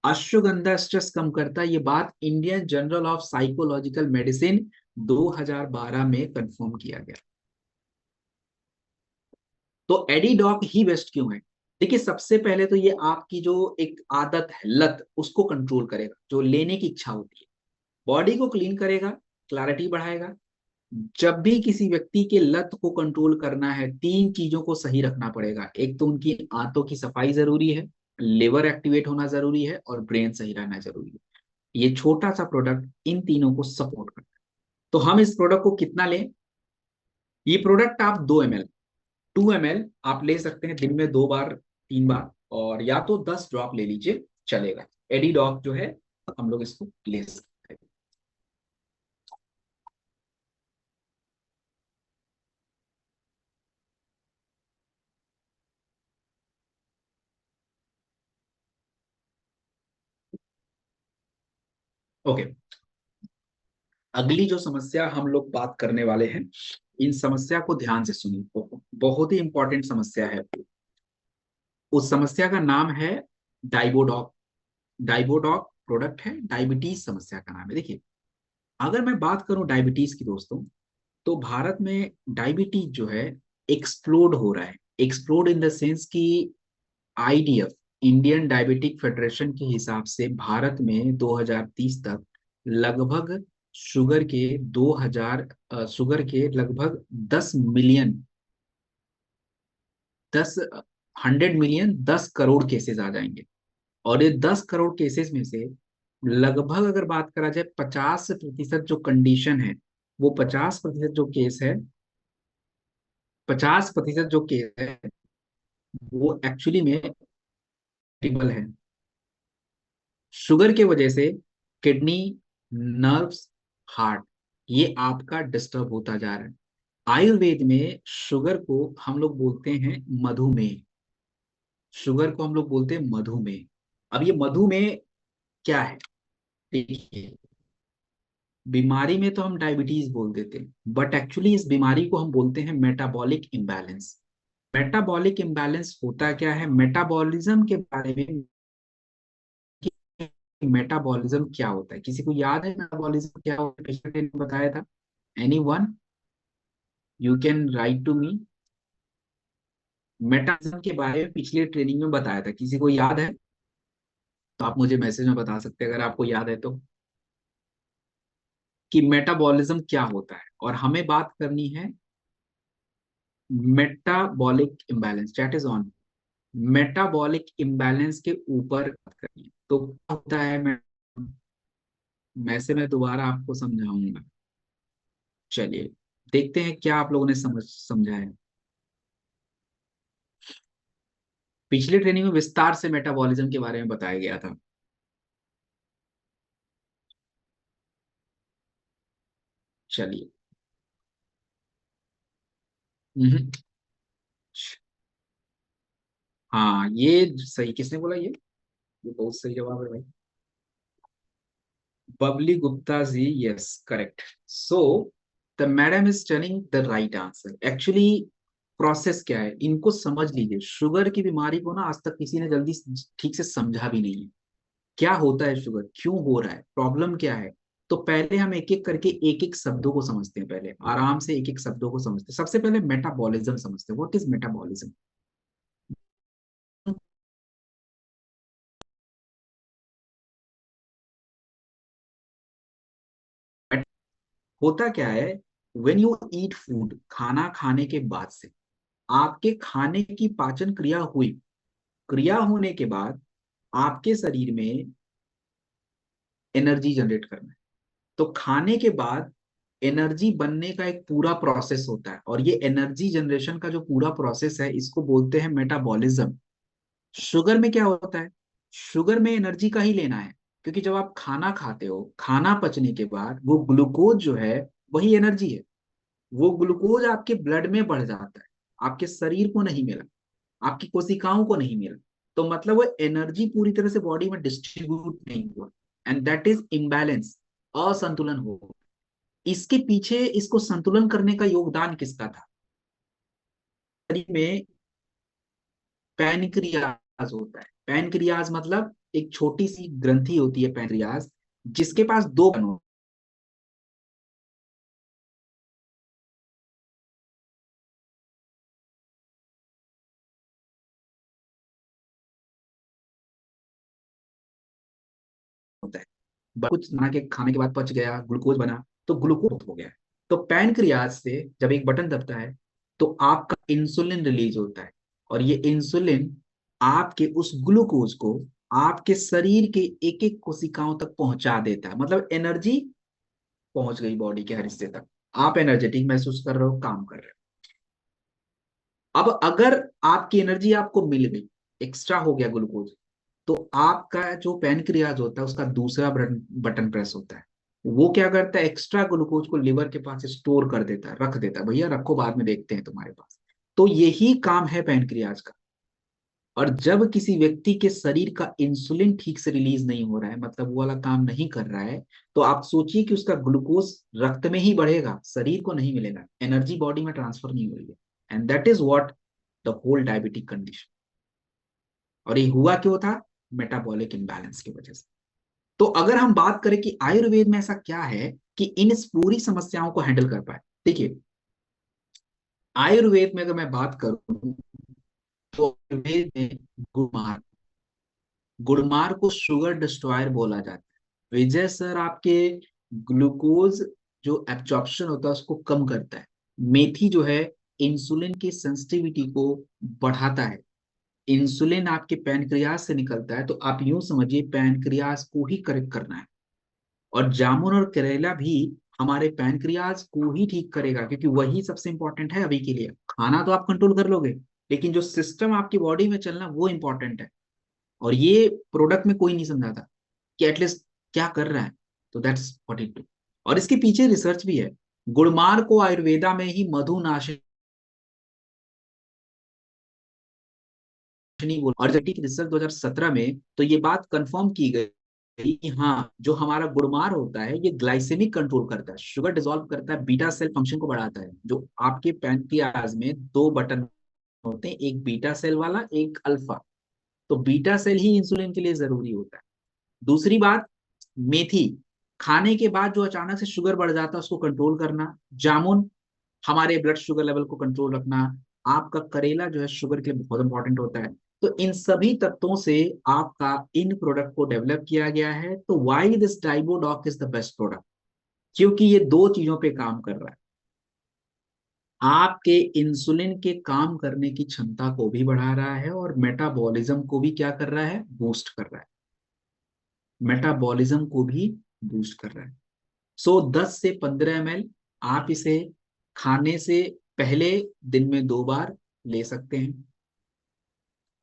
अश्वगंधा स्ट्रेस कम करता है, ये बात Indian journal of psychological medicine 2012 में कंफर्म किया गया। तो एडीडॉक ही बेस्ट क्यों है? देखिए, सबसे पहले तो ये आपकी जो एक आदत है, लत, उसको कंट्रोल करेगा, जो लेने की इच्छा होती है। बॉडी को क्लीन करेगा, क्लैरिटी बढ़ाएगा। जब भी किसी व्यक्ति के लत को कंट्रोल करना है, तीन चीजों को सही रखना पड़ेगा। एक तो उनकी आंतों की सफाई जरूरी है, लिवर एक्टिवेट होना जरूरी है, और ब्रेन सही रहना जरूरी है। ये छोटा सा प्रोडक्ट इन तीनों को सपोर्ट करता है। तो हम इस प्रोडक्ट को कितना लें? ये प्रोडक्ट आप 2 ml, 2 ml आप ले सकते हैं दिन में 2 बार, 3 बार, और या तो 10 ड्रॉप ले लीजिए, चलेगा। एडीडॉक जो है, हम लोग इसको ले सकते हैं। ओके, अगली जो समस्या हम लोग बात करने वाले हैं, इन समस्या को ध्यान से सुनिए, बहुत ही इंपॉर्टेंट समस्या है। उस समस्या का नाम है डाइबोडॉक। डाइबोडॉक प्रोडक्ट है, डायबिटीज समस्या का नाम है। देखिए, अगर मैं बात करूं डायबिटीज की दोस्तों, तो भारत में डायबिटीज जो है एक्सप्लोड हो रहा है। एक्सप्लोड इन द सेंस कि आईडीएफ, इंडियन डायबिटिक फेडरेशन के हिसाब से भारत में 2030 तक लगभग शुगर के 10 मिलियन, 100 मिलियन, 10 करोड़ केसेस आ जाएंगे। और ये 10 करोड़ केसेस में से लगभग अगर बात करा जाए, 50% जो कंडीशन है, वो 50% जो केस है, 50% जो केस है, वो एक्चुअली में ट्रीटेबल है। शुगर के वजह से किडनी, नर्व्स, हार्ट, ये आपका डिस्टर्ब होता जा रहा है। आयुर्वेद में शुगर को हम लोग बोलते हैं मधुमेह। शुगर को हम लोग बोलते हैं मधुमेह। अब ये मधुमेह क्या है? देखिए, बीमारी में तो हम डायबिटीज बोल देते हैं, बट एक्चुअली इस बीमारी को हम बोलते हैं मेटाबॉलिक इम्बैलेंस। मेटाबॉलिक इम्बैलेंस होता क्या है? मेटाबॉलिज्म के बारे में, मेटाबॉलिज्म क्या होता है, किसी को याद है मेटाबॉलिज्म क्या होता है? पिछले ने बताया था। Any one, you can write to me. Metabolism के बारे में पिछले ट्रेनिंग में बताया था, किसी को याद है? तो आप मुझे मैसेज में बता सकते हैं अगर आपको याद है तो, कि मेटाबॉलिज्म क्या होता है। और हमें बात करनी है metabolic imbalance, chat is on. Metabolic imbalance के ऊपर बात करनी है। तो क्या होता है, मैं दोबारा आपको समझाऊंगा। चलिए, देखते हैं क्या आप लोगों ने समझा है। पिछली ट्रेनिंग में विस्तार से मेटाबॉलिज्म के बारे में बताया गया था। चलिए। हम्म, हाँ, ये सही, किसने बोला ये बहुत सही जवाब है भाई। Babli Gupta ji, yes correct. So the madam is telling the right answer. Actually process क्या है, इनको समझ लीजिए। शुगर की बीमारी को ना आज तक किसी ने जल्दी ठीक से समझा भी नहीं है। क्या होता है शुगर, क्यों हो रहा है, प्रॉब्लम क्या है? तो पहले हम एक एक करके एक एक शब्दों को समझते हैं। पहले आराम से एक एक शब्दों को समझते हैं। सबसे पहले मेटाबॉलिज्म समझते हैं। What is metabolism? होता क्या है, व्हेन यू ईट फूड, खाना खाने के बाद से आपके खाने की पाचन क्रिया हुई। क्रिया होने के बाद आपके शरीर में एनर्जी जनरेट करना है। तो खाने के बाद एनर्जी बनने का एक पूरा प्रोसेस होता है, और ये एनर्जी जनरेशन का जो पूरा प्रोसेस है, इसको बोलते हैं मेटाबॉलिज्म। शुगर में क्या होता है? शुगर में एनर्जी का ही लेना है, क्योंकि जब आप खाना खाते हो, खाना पचने के बाद वो ग्लूकोज जो है, वही एनर्जी है। वो ग्लूकोज आपके ब्लड में बढ़ जाता है, आपके शरीर को नहीं मिला, आपकी कोशिकाओं को नहीं मिला। तो मतलब वो एनर्जी पूरी तरह से बॉडी में डिस्ट्रीब्यूट नहीं हुआ, एंड दैट इज इम्बैलेंस, असंतुलन हो। इसके पीछे, इसको संतुलन करने का योगदान किसका था? शरीर में पैनक्रियाज होता है। पैनक्रियाज मतलब एक छोटी सी ग्रंथि होती है, पैनक्रियाज, जिसके पास दो बन होते कुछ बना के खाने के बाद पच गया, ग्लूकोज बना, तो ग्लूकोज हो गया। तो पैनक्रियाज से जब एक बटन दबता है तो आपका इंसुलिन रिलीज होता है, और ये इंसुलिन आपके उस ग्लूकोज को आपके शरीर के एक एक कोशिकाओं तक पहुंचा देता है। मतलब एनर्जी पहुंच गई बॉडी के हर हिस्से तक, आप एनर्जेटिक महसूस कर रहे हो, काम कर रहे हो। अब अगर आपकी एनर्जी आपको मिल गई, एक्स्ट्रा हो गया ग्लूकोज, तो आपका जो पैनक्रियाज होता है उसका दूसरा बटन बटन प्रेस होता है। वो क्या करता है, एक्स्ट्रा ग्लूकोज को लिवर के पास स्टोर कर देता है, रख देता है, भैया रखो बाद में देखते हैं तुम्हारे पास। तो यही काम है पैनक्रियाज का। और जब किसी व्यक्ति के शरीर का इंसुलिन ठीक से रिलीज नहीं हो रहा है, मतलब वो वाला काम नहीं कर रहा है, तो आप सोचिए कि उसका ग्लूकोज रक्त में ही बढ़ेगा, शरीर को नहीं मिलेगा, एनर्जी बॉडी में ट्रांसफर नहीं हो रही है। And that is what the whole diabetic condition. और ये हुआ क्यों था, मेटाबॉलिक इम्बैलेंस की वजह से। तो अगर हम बात करें कि आयुर्वेद में ऐसा क्या है कि इन इस पूरी समस्याओं को हैंडल कर पाए, देखिए आयुर्वेद में अगर मैं बात करूं तो आयुर्वेद में गुड़मार, गुड़मार को शुगर डिस्ट्रॉयर बोला जाता है। विजय सर आपके ग्लूकोज जो एब्जॉर्प्शन होता है उसको कम करता है। मेथी जो है इंसुलिन की सेंसिटिविटी को बढ़ाता है। इंसुलिन आपके पैनक्रियाज से निकलता है, तो आप यूं समझिए पैनक्रियाज को ही करेक्ट करना है। और जामुन और करेला भी हमारे पैनक्रियाज को ही ठीक करेगा, क्योंकि वही सबसे इंपॉर्टेंट है अभी के लिए। खाना तो आप कंट्रोल कर लोगे, लेकिन जो सिस्टम आपकी बॉडी में चलना वो इंपॉर्टेंट है। और ये प्रोडक्ट में कोई नहीं समझाता कि एटलीस्ट क्या कर रहा है। तो दैट्स व्हाट इट डू। और इसके पीछे रिसर्च भी है। गुड़मार को आयुर्वेदा में ही मधुनाशिनी बोला, और जबकि रिसर्च 2017 में तो ये बात कंफर्म की गई कि हाँ, जो हमारा गुड़मार होता है ये ग्लाइसेमिक कंट्रोल करता है, शुगर डिसॉल्व करता है, बीटा सेल फंक्शन को बढ़ाता है। जो आपके पैनक्रियाज में दो बटन होते हैं, एक बीटा सेल वाला, एक अल्फा। तो बीटा सेल ही इंसुलिन के लिए जरूरी होता है। दूसरी बात, मेथी खाने के बाद जो अचानक से शुगर बढ़ जाता है उसको कंट्रोल करना। जामुन हमारे ब्लड शुगर लेवल को कंट्रोल रखना। आपका करेला जो है शुगर के लिए बहुत इंपॉर्टेंट होता है। तो इन सभी तत्वों से आपका इन प्रोडक्ट को डेवलप किया गया है। तो why this diabodoc is the best product, क्योंकि ये दो चीजों पे काम कर रहा है। आपके इंसुलिन के काम करने की क्षमता को भी बढ़ा रहा है, और मेटाबॉलिज्म को भी क्या कर रहा है, बूस्ट कर रहा है। मेटाबॉलिज्म को भी बूस्ट कर रहा है। सो 10 से 15 ml आप इसे खाने से पहले दिन में 2 बार ले सकते हैं,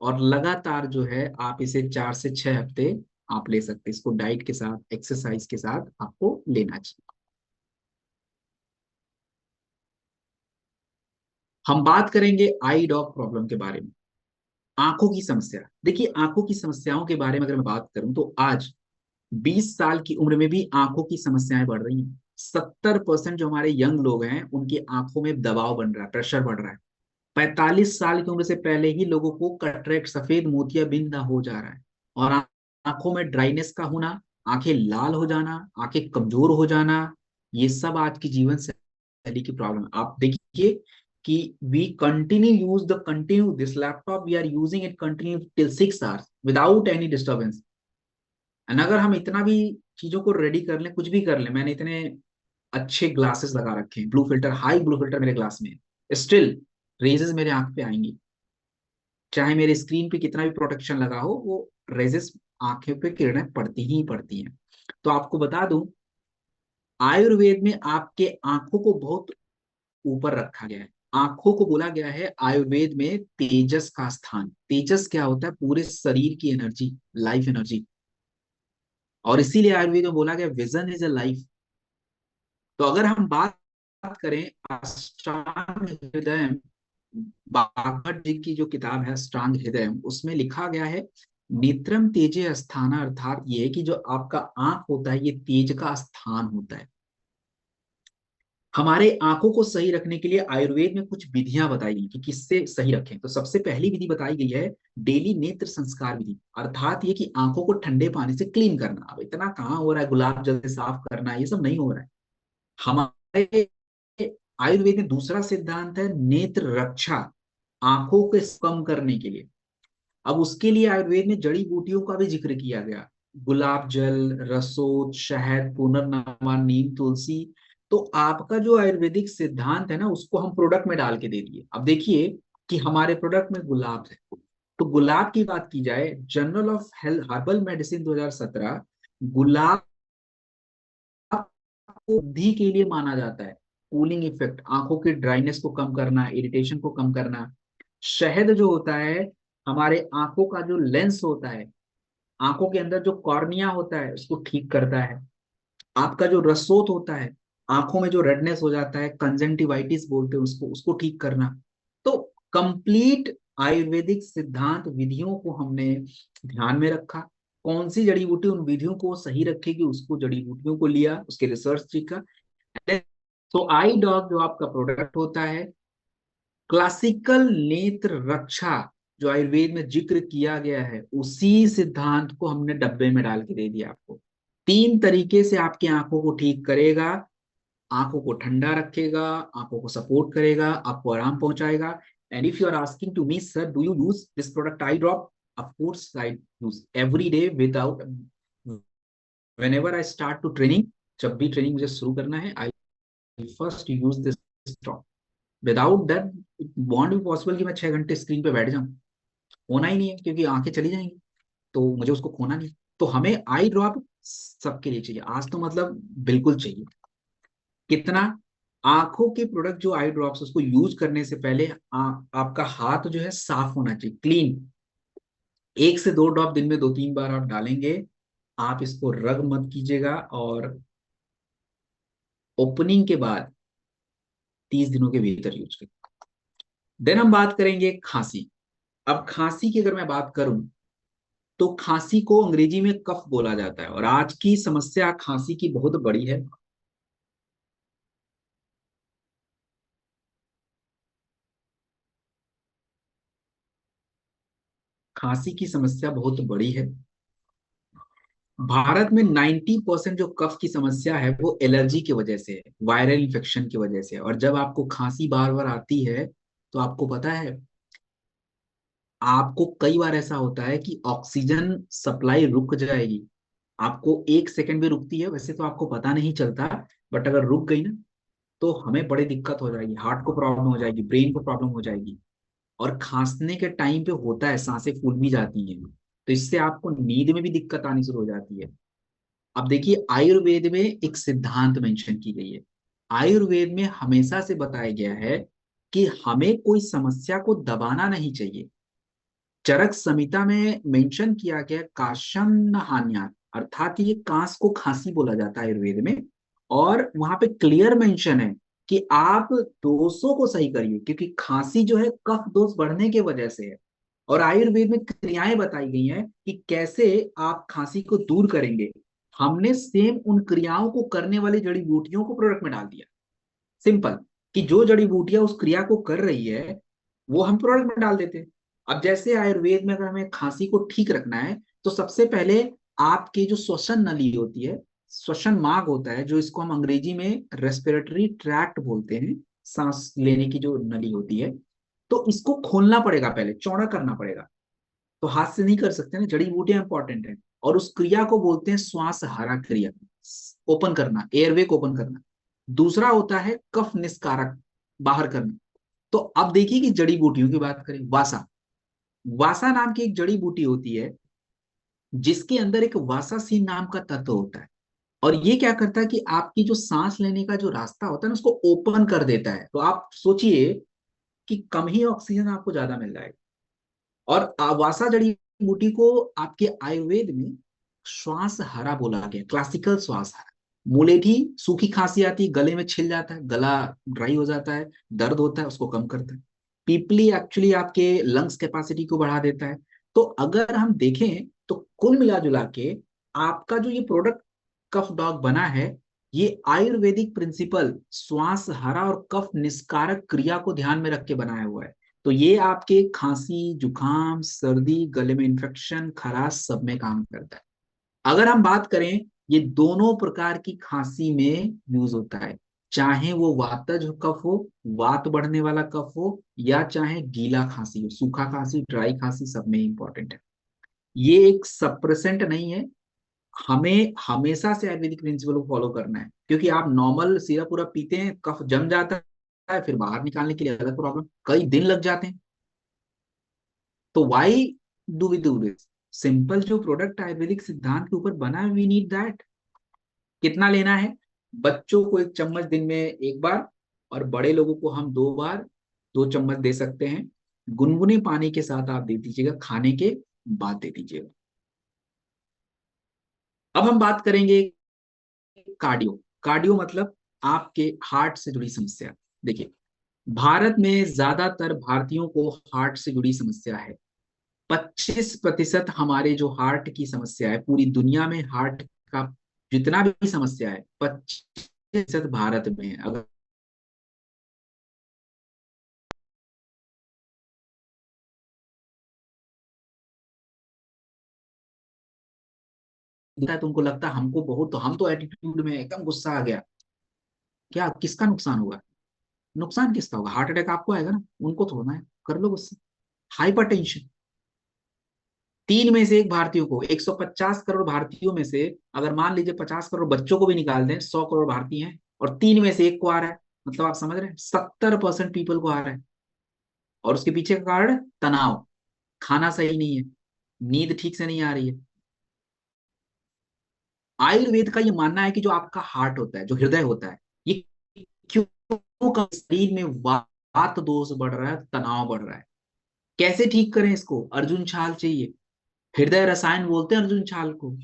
और लगातार जो है आप इसे 4 से 6 हफ्ते आप ले सकते हैं। इसको डाइट के साथ, एक्सरसाइज के साथ आपको लेना चाहिए। हम बात करेंगे आई डॉग प्रॉब्लम के बारे में, आंखों की समस्या। देखिए आंखों की समस्याओं के बारे में अगर मैं बात करूं तो आज 20 साल की उम्र में भी आंखों की समस्याएं बढ़ रही हैं। 70% जो हमारे यंग लोग हैं उनकी आंखों में दबाव बन रहा है, प्रेशर बढ़ रहा है। 45 साल की उम्र से पहले ही लोगों को कटरेक्ट, सफेद मोतियाबिंद हो जा रहा है। और आंखों में ड्राइनेस का होना, आंखें लाल हो जाना, आंखें कमजोर हो जाना, ये सब आज की जीवन शैली की प्रॉब्लम है। आप देखिए कि we continue use the continue this laptop, we are using it continue till 6 hours without any disturbance. And अगर हम इतना भी चीजों को रेडी कर लें, कुछ भी कर लें, मैंने इतने अच्छे ग्लासेस लगा रखे हैं, blue filter, high blue filter मेरे ग्लास में, स्टिल रेजेस मेरे आंख पे आएंगी। चाहे मेरे स्क्रीन पे कितना भी प्रोटेक्शन लगा हो, वो रेजेस आंखें पे किरणें पड़ती ही पड़ती हैं। तो आपको बता दूं, आयुर्वेद में आपके आंखों को बहुत ऊपर रखा गया है। आंखों को बोला गया है आयुर्वेद में तेजस का स्थान। तेजस क्या होता है, पूरे शरीर की एनर्जी, लाइफ एनर्जी। और इसीलिए आयुर्वेद में बोला गया विजन इज अ लाइफ। तो अगर हम बात करें अष्टांग हृदय, बागभट्ट जी की जो किताब है अष्टांग हृदय, उसमें लिखा गया है नेत्रम तेजे स्थाना, अर्थात ये है कि जो आपका आंख होता है ये तेज का स्थान होता है। हमारे आंखों को सही रखने के लिए आयुर्वेद में कुछ विधियां बताई गई कि किससे सही रखें। तो सबसे पहली विधि बताई गई है डेली नेत्र संस्कार विधि, अर्थात ये कि आंखों को ठंडे पानी से क्लीन करना। अब इतना कहाँ हो रहा है, गुलाब जल से साफ करना, ये सब नहीं हो रहा है। हमारे आयुर्वेद में दूसरा सिद्धांत है नेत्र रक्षा, आंखों को कम करने के लिए। अब उसके लिए आयुर्वेद में जड़ी बूटियों का भी जिक्र किया गया। गुलाब जल, रसोद, शहद, पुनर्नवा, नीम, तुलसी। तो आपका जो आयुर्वेदिक सिद्धांत है ना, उसको हम प्रोडक्ट में डाल के दे दिए। अब देखिए कि हमारे प्रोडक्ट में गुलाब है, तो गुलाब की बात की जाए, journal of health herbal medicine 2017, गुलाब को बुद्धि के लिए माना जाता है। कूलिंग इफेक्ट, आंखों की ड्राइनेस को कम करना, इरिटेशन को कम करना। शहद जो होता है, हमारे आंखों का जो लेंस होता है, आंखों के अंदर जो कॉर्निया होता है, उसको ठीक करता है। आपका जो रसोत होता है, आंखों में जो रेडनेस हो जाता है, कंजंक्टिवाइटिस बोलते हैं उसको, उसको ठीक करना। तो कंप्लीट आयुर्वेदिक सिद्धांत विधियों को हमने ध्यान में रखा। कौन सी जड़ी बूटी उन विधियों को सही रखेगी, उसको जड़ी बूटियों को लिया, उसके रिसर्च सीखा। तो आई डॉग जो आपका प्रोडक्ट होता है, क्लासिकल नेत्र रक्षा जो आयुर्वेद में जिक्र किया गया है, उसी सिद्धांत को हमने डब्बे में डाल के दे दिया आपको। 3 तरीके से आपकी आंखों को ठीक करेगा, आंखों को ठंडा रखेगा, आंखों को सपोर्ट करेगा, आपको आराम पहुंचाएगा। And if you are asking to me, sir do you use this product I drop, of course I use every day without, whenever I start to training, जब भी ट्रेनिंग मुझे शुरू करना है, I first use this drop. Without that it won't be possible कि मैं 6 घंटे screen पे बैठ जाऊं। होना ही नहीं है, क्योंकि आंखें चली जाएंगी, तो मुझे उसको खोना नहीं। तो हमें आई ड्रॉप सबके लिए चाहिए, आज तो मतलब बिल्कुल चाहिए। कितना? आंखों के प्रोडक्ट जो आई ड्रॉप्स, उसको यूज करने से पहले आपका हाथ जो है साफ होना चाहिए, क्लीन। 1 से 2 ड्रॉप दिन में 2-3 बार आप डालेंगे। आप इसको रग मत कीजिएगा, और ओपनिंग के बाद 30 दिनों के भीतर यूज करें। देन हम बात करेंगे खांसी। अब खांसी की अगर मैं बात करूं, तो खांसी को अंग्रेजी में कफ बोला जाता है, और आज की समस्या खांसी की बहुत बड़ी है। खांसी की समस्या बहुत बड़ी है। भारत में 90% जो कफ की समस्या है, वो एलर्जी की वजह से है, वायरल इन्फेक्शन की वजह से है। और जब आपको खांसी बार बार आती है, तो आपको पता है, आपको कई बार ऐसा होता है कि ऑक्सीजन सप्लाई रुक जाएगी। आपको 1 सेकंड भी रुकती है, वैसे तो आपको पता नहीं चलता, बट अगर रुक गई ना, तो हमें बड़ी दिक्कत हो जाएगी, हार्ट को प्रॉब्लम हो जाएगी, ब्रेन को प्रॉब्लम हो जाएगी। और खांसने के टाइम पे होता है, सांसें फूल भी जाती हैं, तो इससे आपको नींद में भी दिक्कत आनी शुरू हो जाती है। अब देखिए, आयुर्वेद में एक सिद्धांत मेंशन की गई है। आयुर्वेद में हमेशा से बताया गया है कि हमें कोई समस्या को दबाना नहीं चाहिए। चरक संहिता में मेंशन किया गया काशन हान्यात, अर्थात ये कांस को खांसी बोला जाता है आयुर्वेद में। और वहां पे क्लियर मेंशन है कि आप दोषों को सही करिए, क्योंकि खांसी जो है कफ दोष बढ़ने की वजह से है। और आयुर्वेद में क्रियाएं बताई गई हैं कि कैसे आप खांसी को दूर करेंगे। हमने सेम उन क्रियाओं को करने वाली जड़ी बूटियों को प्रोडक्ट में डाल दिया। सिंपल, कि जो जड़ी बूटियां उस क्रिया को कर रही है, वो हम प्रोडक्ट में डाल देते हैं। अब जैसे आयुर्वेद में अगर हमें खांसी को ठीक रखना है, तो सबसे पहले आपकी जो श्वसन नली होती है, श्वसन मार्ग होता है, जो इसको हम अंग्रेजी में रेस्पिरेटरी ट्रैक्ट बोलते हैं, सांस लेने की जो नली होती है, तो इसको खोलना पड़ेगा, पहले चौड़ा करना पड़ेगा। तो हाथ से नहीं कर सकते ना, जड़ी बूटियां इंपॉर्टेंट है। और उस क्रिया को बोलते हैं श्वास हरा क्रिया, ओपन करना, एयरवे को ओपन करना। दूसरा होता है कफ निस्कारक, बाहर करना। तो अब देखिए कि जड़ी बूटियों की बात करें, वासा, वासा नाम की एक जड़ी बूटी होती है, जिसके अंदर एक वासासीन नाम का तत्व होता है। और ये क्या करता है कि आपकी जो सांस लेने का जो रास्ता होता है ना, उसको ओपन कर देता है। तो आप सोचिए कि कम ही ऑक्सीजन आपको ज्यादा मिल जाएगा। और आवासा जड़ी बूटी को आपके आयुर्वेद में श्वास हरा बोला गया, क्लासिकल श्वास हरा। मुलेठी, सूखी खांसी आती है, गले में छिल जाता है, गला ड्राई हो जाता है, दर्द होता है, उसको कम करता है। पीपली एक्चुअली आपके लंग्स कैपेसिटी को बढ़ा देता है। तो अगर हम देखें, तो कुल मिला जुला के आपका जो ये प्रोडक्ट कफ डॉग बना है, ये आयुर्वेदिक प्रिंसिपल श्वास हरा और कफ निस्कारक क्रिया को ध्यान में रख के बनाया हुआ है। तो ये आपके खांसी, जुकाम, सर्दी, गले में इन्फेक्शन, खराश, सब में काम करता है। अगर हम बात करें, ये दोनों प्रकार की खांसी में यूज होता है, चाहे वो वातज कफ हो, वात बढ़ने वाला कफ हो, या चाहे गीला खांसी हो, सूखा खांसी, ड्राई खांसी, सब में इंपॉर्टेंट है। ये एक सप्रेसेंट नहीं है, हमें हमेशा से आयुर्वेदिक प्रिंसिपल को फॉलो करना है, क्योंकि आप नॉर्मल सिरप पूरा पीते हैं, कफ जम जाता है, फिर बाहर निकालने के लिए अलग प्रॉब्लम, कई दिन लग जाते हैं। तो why do we do this? Simple जो प्रोडक्ट आयुर्वेदिक सिद्धांत के ऊपर बना है, वी नीड दैट। कितना लेना है? बच्चों को 1 चम्मच दिन में 1 बार, और बड़े लोगों को हम 2 बार 2 चम्मच दे सकते हैं। गुनगुने पानी के साथ आप दे दीजिएगा, खाने के बाद दे दीजिएगा। अब हम बात करेंगे कार्डियो। कार्डियो मतलब आपके हार्ट से जुड़ी समस्या। देखिए, भारत में ज्यादातर भारतीयों को हार्ट से जुड़ी समस्या है। 25% हमारे जो हार्ट की समस्या है, पूरी दुनिया में हार्ट का जितना भी समस्या है, 25% भारत में है। अगर दिखता है तुमको लगता है हमको बहुत, तो हम तो एटीट्यूड में एकदम गुस्सा आ गया, क्या किसका नुकसान होगा? नुकसान किसका होगा? हार्ट अटैक आपको आएगा ना, उनको थोड़ा है। कर लो गुस्सा। हाइपरटेंशन, 3 में से 1 भारतीयों को, 150 करोड़ भारतीयों में से अगर मान लीजिए 50 करोड़ बच्चों को भी निकाल दें, 100 करोड़ भारतीय हैं, और 3 में से 1 को आ रहा है, मतलब आप समझ रहे हैं, 70% पीपल को आ रहा है। और उसके पीछे का कारण तनाव, खाना सही नहीं है, नींद ठीक से नहीं आ रही है। आयुर्वेद का ये मानना है कि जो आपका हार्ट होता है, जो हृदय होता है, ये क्यों शरीर में वात दोष बढ़ रहा है, तनाव बढ़ रहा है, कैसे ठीक करें इसको? अर्जुन छाल चाहिए। हृदय रसायन बोलते हैं अर्जुन छाल को।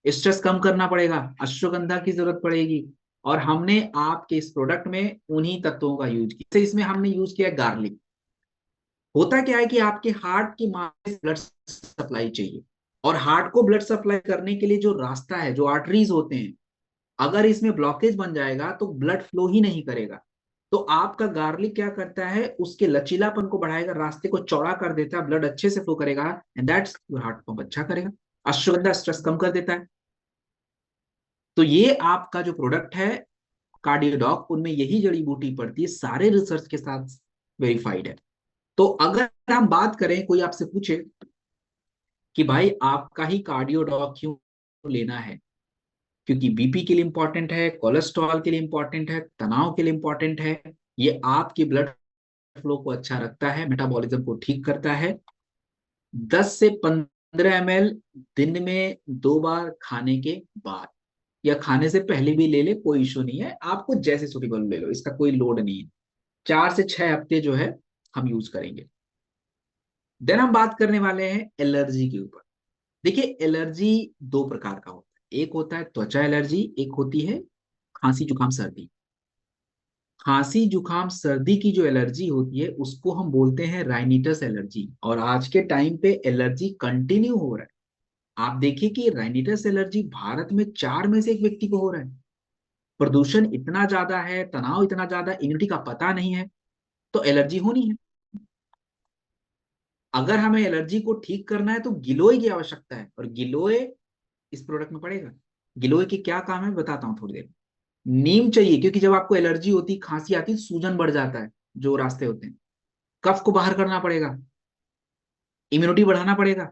स्ट्रेस कम करना पड़ेगा, अश्वगंधा की जरूरत पड़ेगी। और हमने आपके इस प्रोडक्ट में उन्हीं तत्वों का यूज किया। इसमें हमने यूज किया गार्लिक। होता क्या है कि आपके हार्ट की ब्लड सप्लाई चाहिए, और हार्ट को ब्लड सप्लाई करने के लिए जो रास्ता है, जो आर्टरीज होते हैं, अगर इसमें ब्लॉकेज बन जाएगा तो ब्लड फ्लो ही नहीं करेगा। तो आपका गार्लिक क्या करता है, उसके लचीलापन को बढ़ाएगा, रास्ते को चौड़ा कर देता है, ब्लड अच्छे से फ्लो करेगा, and that's your heart pump अच्छा करेगा। अश्वगंधा स्ट्रेस कम कर देता है। तो ये आपका जो प्रोडक्ट है कार्डियोडॉक, उनमें यही जड़ी बूटी पड़ती है, सारे रिसर्च के साथ वेरीफाइड है। तो अगर हम बात करें, कोई आपसे पूछे कि भाई आपका ही कार्डियोडॉक क्यों लेना है, क्योंकि बीपी के लिए इंपॉर्टेंट है, कोलेस्ट्रॉल के लिए इंपॉर्टेंट है, तनाव के लिए इंपॉर्टेंट है, ये आपकी ब्लड फ्लो को अच्छा रखता है, मेटाबॉलिज्म को ठीक करता है। 10 से 15 ml दिन में 2 बार खाने के बाद, या खाने से पहले भी ले ले, कोई इशू नहीं है, आपको जैसे सुटेबल ले लो, इसका कोई लोड नहीं है। 4 से 6 हफ्ते जो है हम यूज करेंगे। देन हम बात करने वाले हैं एलर्जी के ऊपर। देखिए, एलर्जी 2 प्रकार का होता है, एक होता है त्वचा एलर्जी, एक होती है खांसी जुकाम सर्दी। खांसी जुकाम सर्दी की जो एलर्जी होती है उसको हम बोलते हैं राइनिटस एलर्जी, और आज के टाइम पे एलर्जी कंटिन्यू हो रहा है। आप देखिए कि राइनिटस एलर्जी भारत में 4 में से 1 व्यक्ति को हो रहा है। प्रदूषण इतना ज्यादा है, तनाव इतना ज्यादा, इम्यूनिटी का पता नहीं है, तो एलर्जी होनी है। अगर हमें एलर्जी को ठीक करना है तो गिलोय की आवश्यकता है, और गिलोय इस प्रोडक्ट में पड़ेगा। गिलोय के क्या काम है बताता हूँ थोड़ी देर में। नीम चाहिए, क्योंकि जब आपको एलर्जी होती, खांसी आती, सूजन बढ़ जाता है, जो रास्ते होते हैं, कफ को बाहर करना पड़ेगा, इम्यूनिटी बढ़ाना पड़ेगा।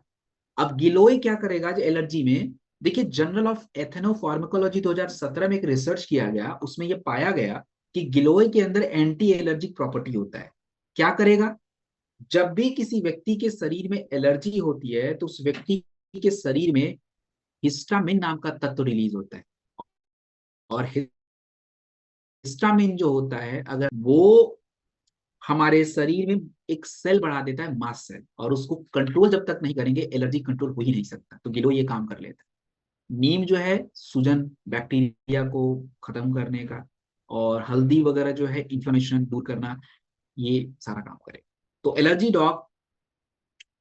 अब गिलोय क्या करेगा जो एलर्जी में? देखिए, जर्नल ऑफ एथेनोफार्माकोलॉजी 2017 में एक रिसर्च किया गया, उसमें यह पाया गया कि गिलोय के अंदर एंटी एलर्जिक प्रॉपर्टी होता है। क्या करेगा? जब भी किसी व्यक्ति के शरीर में एलर्जी होती है तो उस व्यक्ति के शरीर में हिस्टामिन नाम का तत्व रिलीज होता है। और हिस्टामिन जो होता है, अगर वो हमारे शरीर में एक सेल बढ़ा देता है, मास्ट सेल, और उसको कंट्रोल जब तक नहीं करेंगे एलर्जी कंट्रोल हो ही नहीं सकता। तो गिलो ये काम कर लेता है। नीम जो है सूजन बैक्टीरिया को खत्म करने का, और हल्दी वगैरह जो है इन्फ्लेमेशन दूर करना, ये सारा काम करेगा। तो एलर्जी डॉग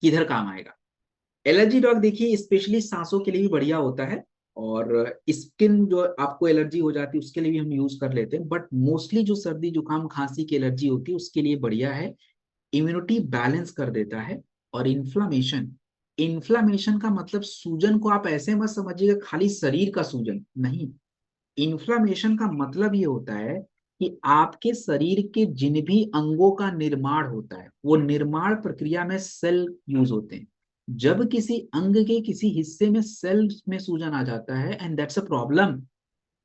किधर काम आएगा? एलर्जी डॉग देखिए स्पेशली सांसों के लिए भी बढ़िया होता है, और स्किन जो आपको एलर्जी हो जाती है उसके लिए भी हम यूज कर लेते हैं, बट मोस्टली जो सर्दी जुकाम खांसी की एलर्जी होती है उसके लिए बढ़िया है। इम्यूनिटी बैलेंस कर देता है। और इन्फ्लामेशन, इन्फ्लामेशन का मतलब सूजन को आप ऐसे मत समझिएगा खाली शरीर का सूजन नहीं। इन्फ्लामेशन का मतलब ये होता है कि आपके शरीर के जिन भी अंगों का निर्माण होता है, वो निर्माण प्रक्रिया में सेल यूज होते हैं। जब किसी अंग के किसी हिस्से में सेल में सूजन आ जाता है एंड दैट्स अ प्रॉब्लम,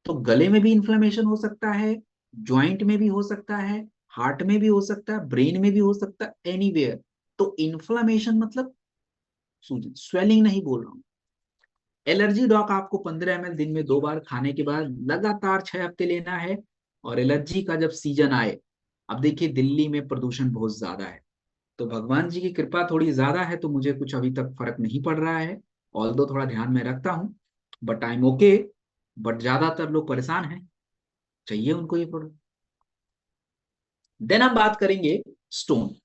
तो गले में भी इन्फ्लेमेशन हो सकता है, ज्वाइंट में भी हो सकता है, हार्ट में भी हो सकता है, ब्रेन में भी हो सकता है, एनीवेयर। तो इन्फ्लेमेशन मतलब सूजन, स्वेलिंग नहीं बोल रहा हूँ। एलर्जी डॉक आपको 15 ml दिन में 2 बार खाने के बाद लगातार 6 हफ्ते लेना है। और एलर्जी का जब सीजन आए, अब देखिए दिल्ली में प्रदूषण बहुत ज्यादा है, तो भगवान जी की कृपा थोड़ी ज्यादा है, तो मुझे कुछ अभी तक फर्क नहीं पड़ रहा है। ऑल्दो थोड़ा ध्यान में रखता हूँ, but I am okay. But ज्यादातर लोग परेशान हैं, चाहिए उनको ये प्रोडक्ट। देन हम बात करेंगे स्टोन।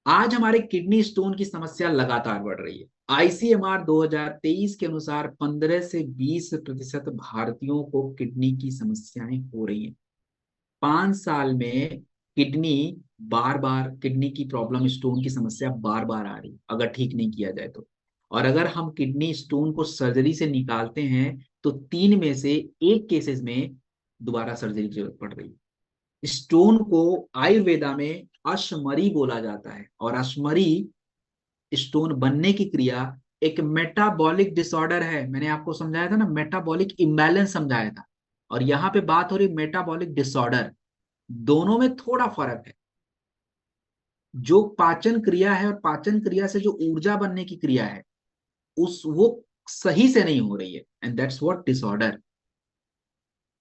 आज हमारे किडनी स्टोन की समस्या लगातार बढ़ रही है। आईसीएमआर 2023 के अनुसार 15 से 20% भारतीयों को किडनी की समस्याएं हो रही हैं। 5 साल में किडनी बार बार, किडनी की प्रॉब्लम, स्टोन की समस्या बार बार आ रही है अगर ठीक नहीं किया जाए तो। और अगर हम किडनी स्टोन को सर्जरी से निकालते हैं तो 3 में से 1 केसेस में दोबारा सर्जरी की जरूरत पड़ रही है। स्टोन को आयुर्वेदा में अश्मरी बोला जाता है, और अश्मरी स्टोन बनने की क्रिया एक मेटाबॉलिक डिसऑर्डर है। मैंने आपको समझाया था ना, मेटाबॉलिक इम्बैलेंस समझाया था, और यहाँ पे बात हो रही मेटाबॉलिक डिसऑर्डर। दोनों में थोड़ा फर्क है। जो पाचन क्रिया है और पाचन क्रिया से जो ऊर्जा बनने की क्रिया है, उस वो सही से नहीं हो रही है, एंड दैट्स व्हाट डिसऑर्डर।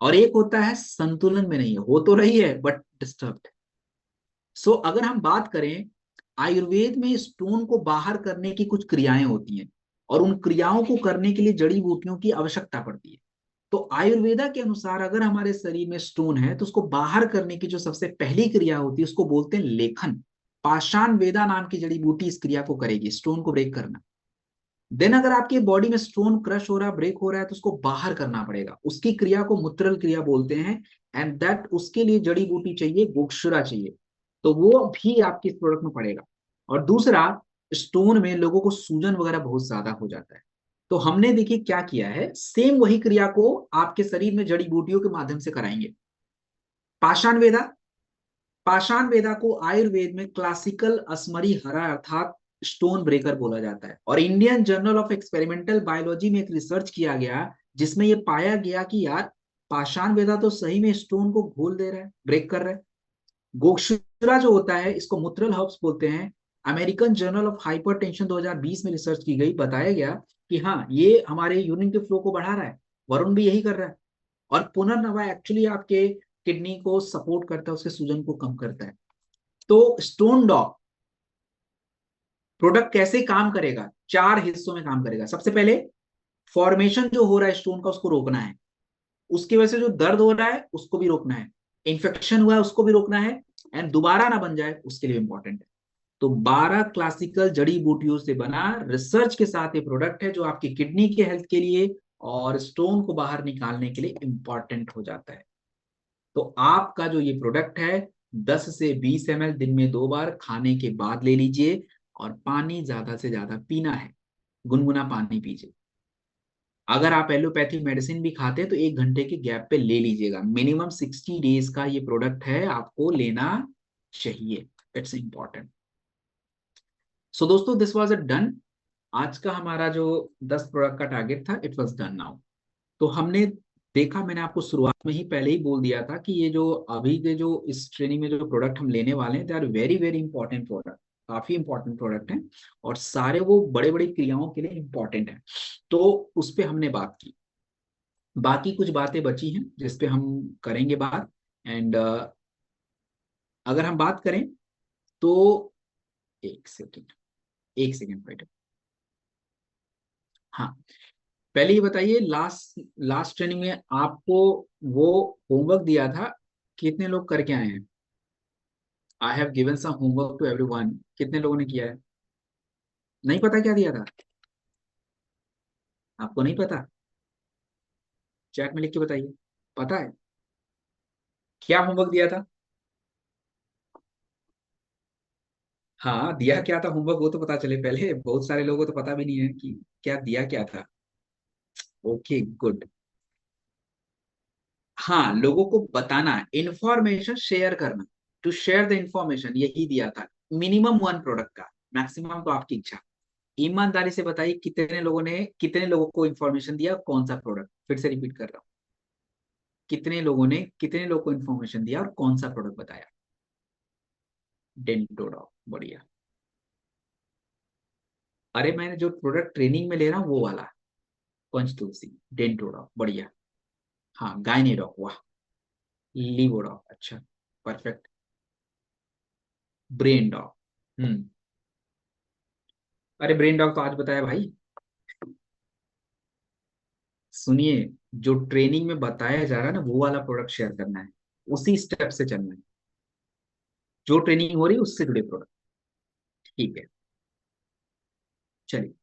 और एक होता है संतुलन में नहीं है, हो तो रही है बट डिस्टर्ब। सो अगर हम बात करें, आयुर्वेद में स्टोन को बाहर करने की कुछ क्रियाएं होती हैं, और उन क्रियाओं को करने के लिए जड़ी बूटियों की आवश्यकता पड़ती है। तो आयुर्वेदा के अनुसार अगर हमारे शरीर में स्टोन है तो उसको बाहर करने की जो सबसे पहली क्रिया होती है उसको बोलते हैं लेखन। पाषाण वेदा नाम की जड़ी बूटी इस क्रिया को करेगी, स्टोन को ब्रेक करना। देन अगर आपकी बॉडी में स्टोन क्रश हो रहा है, ब्रेक हो रहा है, तो उसको बाहर करना पड़ेगा, उसकी क्रिया को मुत्रल क्रिया बोलते हैं। एंड दैट, उसके लिए जड़ी बूटी चाहिए, गोक्षुरा चाहिए, तो वो भी आपके इस प्रोडक्ट में पड़ेगा। और दूसरा, स्टोन में लोगों को सूजन वगैरह बहुत ज्यादा हो जाता है, तो हमने देखिए क्या किया है, सेम वही क्रिया को आपके शरीर में जड़ी बूटियों के माध्यम से कराएंगे। पाषाण वेदा, पाषाण वेदा को आयुर्वेद में क्लासिकल असमरी हरा अर्थात स्टोन ब्रेकर बोला जाता है। और Indian journal of experimental biology में एक रिसर्च किया गया जिसमें यह पाया गया कि यार पाषाण वेदा तो सही में स्टोन को घोल दे रहा है, ब्रेक कर रहा है। गोक्षुरा जो होता है, इसको मुत्रल हर्ब्स बोलते हैं। अमेरिकन जर्नल ऑफ हाइपरटेंशन 2020 में रिसर्च की गई, बताया गया कि हाँ ये हमारे यूरिन के फ्लो को बढ़ा रहा है। वरुण भी यही कर रहा है। और पुनर्नवा एक्चुअली आपके किडनी को सपोर्ट करता है, उसके सूजन को कम करता है। तो स्टोन डॉग प्रोडक्ट कैसे काम करेगा, 4 हिस्सों में काम करेगा। सबसे पहले, फॉर्मेशन जो हो रहा है स्टोन का उसको रोकना है, उसकी वजह से जो दर्द हो रहा है उसको भी रोकना है, इन्फेक्शन हुआ है उसको भी रोकना है, एंड दोबारा ना बन जाए उसके लिए इंपॉर्टेंट है। तो 12 क्लासिकल जड़ी बूटियों से बना रिसर्च के साथ ये प्रोडक्ट है जो आपकी किडनी के हेल्थ के लिए और स्टोन को बाहर निकालने के लिए इंपॉर्टेंट हो जाता है। तो आपका जो ये प्रोडक्ट है, 10 से 20 ml दिन में 2 बार खाने के बाद ले लीजिए, और पानी ज्यादा से ज्यादा पीना है, गुनगुना पानी पीजिए। अगर आप एलोपैथी मेडिसिन भी खाते हैं तो 1 घंटे के गैप पे ले लीजिएगा। मिनिमम 60 डेज का ये प्रोडक्ट है, आपको लेना चाहिए, इट्स इंपॉर्टेंट। सो दोस्तों, दिस वाज अ डन। आज का हमारा जो 10 प्रोडक्ट का टारगेट था, इट वाज डन नाउ। तो हमने देखा, मैंने आपको शुरुआत में ही पहले ही बोल दिया था कि ये जो अभी के जो इस ट्रेनिंग में जो प्रोडक्ट हम लेने वाले हैं, they are very very important product, काफी इंपॉर्टेंट प्रोडक्ट हैं, और सारे वो बड़े बड़े क्रियाओं के लिए इंपॉर्टेंट है। तो उस पर हमने बात की। बाकी कुछ बातें बची हैं जिस पे हम करेंगे बात। एंड अगर हम बात करें तो, एक सेकेंड, एक सेकेंड वेट। हाँ, पहले ये बताइए, लास्ट लास्ट ट्रेनिंग में आपको वो होमवर्क दिया था, कितने लोग करके आए हैं? I have given some homework to everyone, कितने लोगों ने किया है? नहीं पता क्या दिया था? आपको नहीं पता? चैट में लिख के बताइए, पता है क्या होमवर्क दिया था? हाँ, दिया क्या था होमवर्क, वो तो पता चले पहले। बहुत सारे लोगों को तो पता भी नहीं है कि क्या दिया क्या था। Okay, good. हाँ, लोगों को बताना, इंफॉर्मेशन शेयर करना, टू शेयर द इंफॉर्मेशन, यही दिया था। मिनिमम 1 प्रोडक्ट का, मैक्सिमम तो आपकी इच्छा। ईमानदारी से बताइए कितने लोगों को इंफॉर्मेशन दिया, कौन सा प्रोडक्ट, फिर से रिपीट कर रहा हूँ, कितने लोगों को इंफॉर्मेशन दिया और कौन सा प्रोडक्ट बताया? डेंटोडॉक, बढ़िया। अरे मैंने जो प्रोडक्ट ट्रेनिंग में ले रहा हूँ वो वाला, पंचतुलसी, डेंटोडॉक, बढ़िया। हाँ, गायनेडॉक, वाह। लीवोडॉक, अच्छा, परफेक्ट। ब्रेन डॉक, हम्म। अरे ब्रेन डॉक तो आज बताया भाई। सुनिए, जो ट्रेनिंग में बताया जा रहा है ना वो वाला प्रोडक्ट शेयर करना है, उसी स्टेप से चलना है, जो ट्रेनिंग हो रही है उससे जुड़े प्रोडक्ट। ठीक है, चलिए।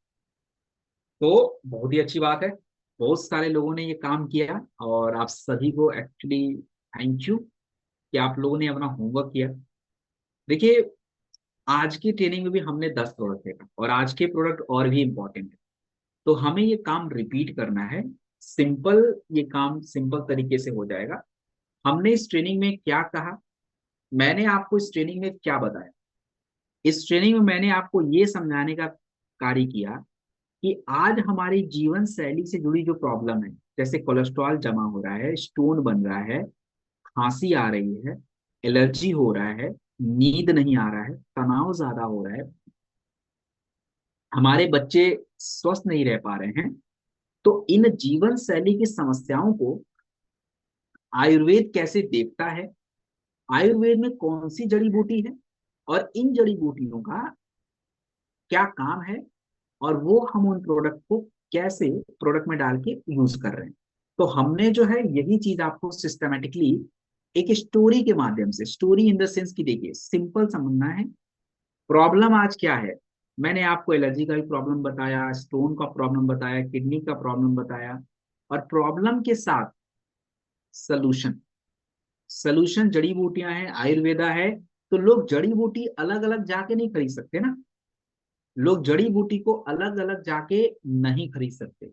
तो बहुत ही अच्छी बात है, बहुत सारे लोगों ने ये काम किया, और आप सभी को एक्चुअली थैंक यू कि आप लोगों ने अपना होमवर्क किया। देखिए, आज की ट्रेनिंग में भी हमने 10 प्रोडक्ट देखा, और आज के प्रोडक्ट और भी इंपॉर्टेंट है, तो हमें ये काम रिपीट करना है। सिंपल, ये काम सिंपल तरीके से हो जाएगा। हमने इस ट्रेनिंग में क्या कहा, मैंने आपको इस ट्रेनिंग में क्या बताया? इस ट्रेनिंग में मैंने आपको ये समझाने का कार्य किया कि आज हमारी जीवन शैली से जुड़ी जो प्रॉब्लम है, जैसे कोलेस्ट्रॉल जमा हो रहा है, स्टोन बन रहा है, खांसी आ रही है, एलर्जी हो रहा है, नींद नहीं आ रहा है, तनाव ज्यादा हो रहा है, हमारे बच्चे स्वस्थ नहीं रह पा रहे हैं, तो इन जीवन शैली की समस्याओं को आयुर्वेद कैसे देखता है, आयुर्वेद में कौन सी जड़ी बूटी है, और इन जड़ी बूटियों का क्या काम है, और वो हम उन प्रोडक्ट को कैसे प्रोडक्ट में डाल के यूज कर रहे हैं। तो हमने जो है यही चीज आपको सिस्टमेटिकली एक स्टोरी के माध्यम से, स्टोरी इन द सेंस की, देखिए सिंपल समझना है। प्रॉब्लम आज क्या है, मैंने आपको एलर्जी का भी प्रॉब्लम बताया, स्टोन का प्रॉब्लम बताया, किडनी का प्रॉब्लम बताया, और प्रॉब्लम के साथ सलूशन। सलूशन जड़ी बूटियां हैं, आयुर्वेदा है, तो लोग जड़ी बूटी अलग अलग जाके नहीं खरीद सकते ना, लोग जड़ी बूटी को अलग अलग जाके नहीं खरीद सकते,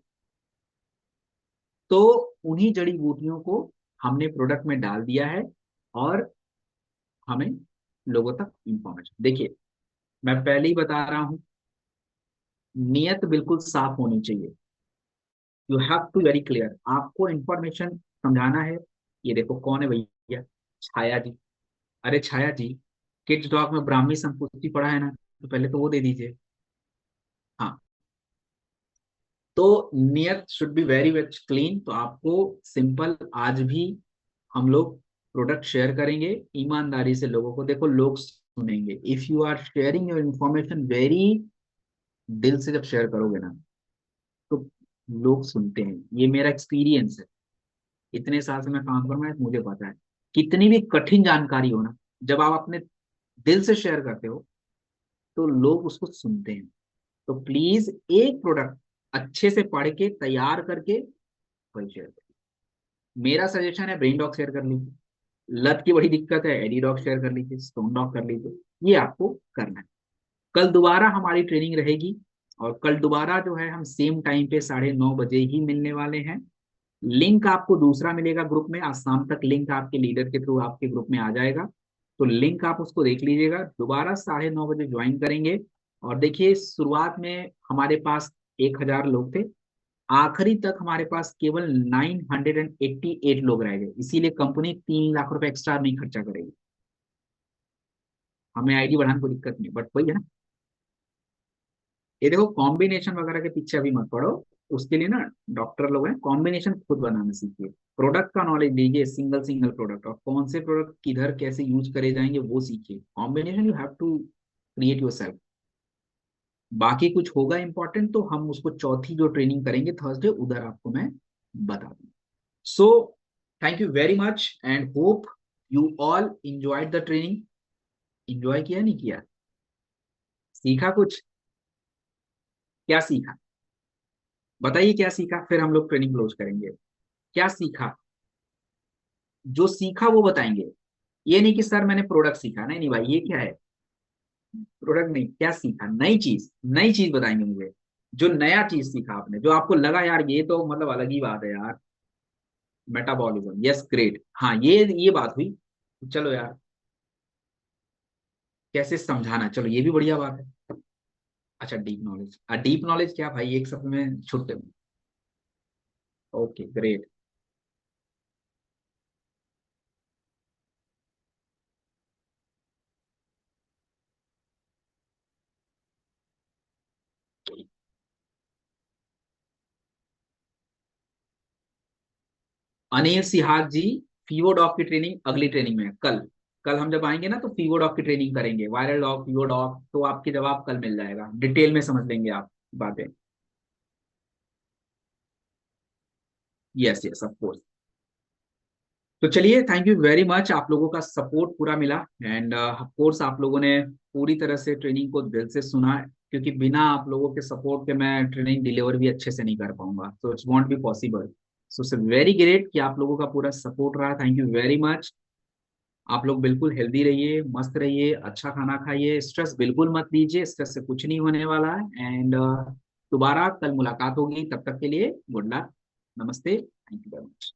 तो उन्हीं जड़ी बूटियों को हमने प्रोडक्ट में डाल दिया है, और हमें लोगों तक इंफॉर्मेशन, देखिए मैं पहले ही बता रहा हूं, नियत बिल्कुल साफ होनी चाहिए। You have to very clear, आपको इंफॉर्मेशन समझाना है। ये देखो कौन है भैया, छाया जी। अरे छाया जी, किड्स डॉग में ब्राह्मी संपुष्टि पढ़ा है ना, तो पहले तो वो दे दीजिए। हाँ, तो नियत should be very very clean. तो आपको सिंपल, आज भी हम लोग प्रोडक्ट शेयर करेंगे ईमानदारी से, लोगों को देखो लोग सुनेंगे, if you are sharing your information very दिल से, जब शेयर करोगे ना तो लोग सुनते हैं, ये मेरा एक्सपीरियंस है, इतने साल से मैं काम कर रहा हूं, मुझे पता है, कितनी भी कठिन जानकारी हो ना, जब आप अपने दिल से शेयर करते हो तो लोग उसको सुनते हैं। तो प्लीज एक प्रोडक्ट अच्छे से पढ़ के तैयार करके वही शेयर करिए। मेरा सजेशन है ब्रेन डॉग शेयर कर लीजिए, लत की बड़ी दिक्कत है, एडी डॉग शेयर कर लीजिए, स्टोन डॉग कर लीजिए, ये आपको करना है। कल दोबारा हमारी ट्रेनिंग रहेगी, और कल दोबारा जो है हम सेम टाइम पे 9:30 बजे ही मिलने वाले हैं। लिंक आपको दूसरा मिलेगा ग्रुप में, आज शाम तक लिंक आपके लीडर के थ्रू आपके ग्रुप में आ जाएगा, तो लिंक आप उसको देख लीजिएगा। दोबारा 9:30 बजे ज्वाइन करेंगे। और देखिए, शुरुआत में हमारे पास 1,000 लोग थे, आखिरी तक हमारे पास केवल 988 लोग रह गए, इसीलिए कंपनी 3 लाख रुपए एक्स्ट्रा नहीं खर्चा करेगी। हमें आईडी बढ़ाने को दिक्कत नहीं, बट वही है ना, ये देखो कॉम्बिनेशन वगैरह के पीछे अभी मत पड़ो, उसके लिए ना डॉक्टर लोग हैं, कॉम्बिनेशन खुद बनाना सीखिए, प्रोडक्ट का नॉलेज लीजिए, सिंगल सिंगल प्रोडक्ट, और कौन से प्रोडक्ट किधर कैसे यूज करे जाएंगे वो सीखिए, combination you have to create yourself. बाकी कुछ होगा इंपॉर्टेंट तो हम उसको चौथी जो ट्रेनिंग करेंगे थर्सडे, उधर आपको मैं बता दूंगा। So thank you very much, and hope you all enjoyed the training. Enjoy किया नहीं किया, सीखा कुछ, क्या सीखा, बताइए क्या सीखा, फिर हम लोग ट्रेनिंग क्लोज करेंगे। क्या सीखा, जो सीखा वो बताएंगे, ये नहीं कि सर मैंने प्रोडक्ट सीखा, नहीं नहीं भाई, ये क्या है, प्रोडक्ट नहीं, क्या सीखा, नई चीज, नई चीज बताएंगे मुझे, जो नया चीज सीखा आपने, जो आपको लगा यार ये तो मतलब अलग ही बात है यार। मेटाबॉलिज्म, यस ग्रेट, हाँ ये बात हुई, चलो यार, कैसे समझाना, चलो ये भी बढ़िया बात है। अच्छा, डीप नॉलेज क्या भाई, एक शब्द में छुट्टे। Okay great. अनिल सिहाग जी, फीवो डॉग की ट्रेनिंग अगली ट्रेनिंग में है, कल। कल हम जब आएंगे ना तो फीवो डॉग की ट्रेनिंग करेंगे, वायरल डॉग, फीवो डॉग, तो आपके जवाब कल मिल जाएगा, डिटेल में समझ लेंगे आप बातें। Yes yes of course. तो चलिए, थैंक यू वेरी मच, आप लोगों का सपोर्ट पूरा मिला। एंड ऑफ कोर्स आप लोगों ने पूरी तरह से ट्रेनिंग को दिल से सुना, क्योंकि बिना आप लोगों के सपोर्ट के मैं ट्रेनिंग डिलीवर भी अच्छे से नहीं कर पाऊंगा, तो it's want be possible. So it's very great कि आप लोगों का पूरा सपोर्ट रहा, थैंक यू वेरी मच। आप लोग बिल्कुल हेल्दी रहिए, मस्त रहिए, अच्छा खाना खाइए, स्ट्रेस बिल्कुल मत लीजिए, स्ट्रेस से कुछ नहीं होने वाला है। एंड दोबारा कल मुलाकात होगी, तब तक के लिए गुड लक, नमस्ते, थैंक यू वेरी मच।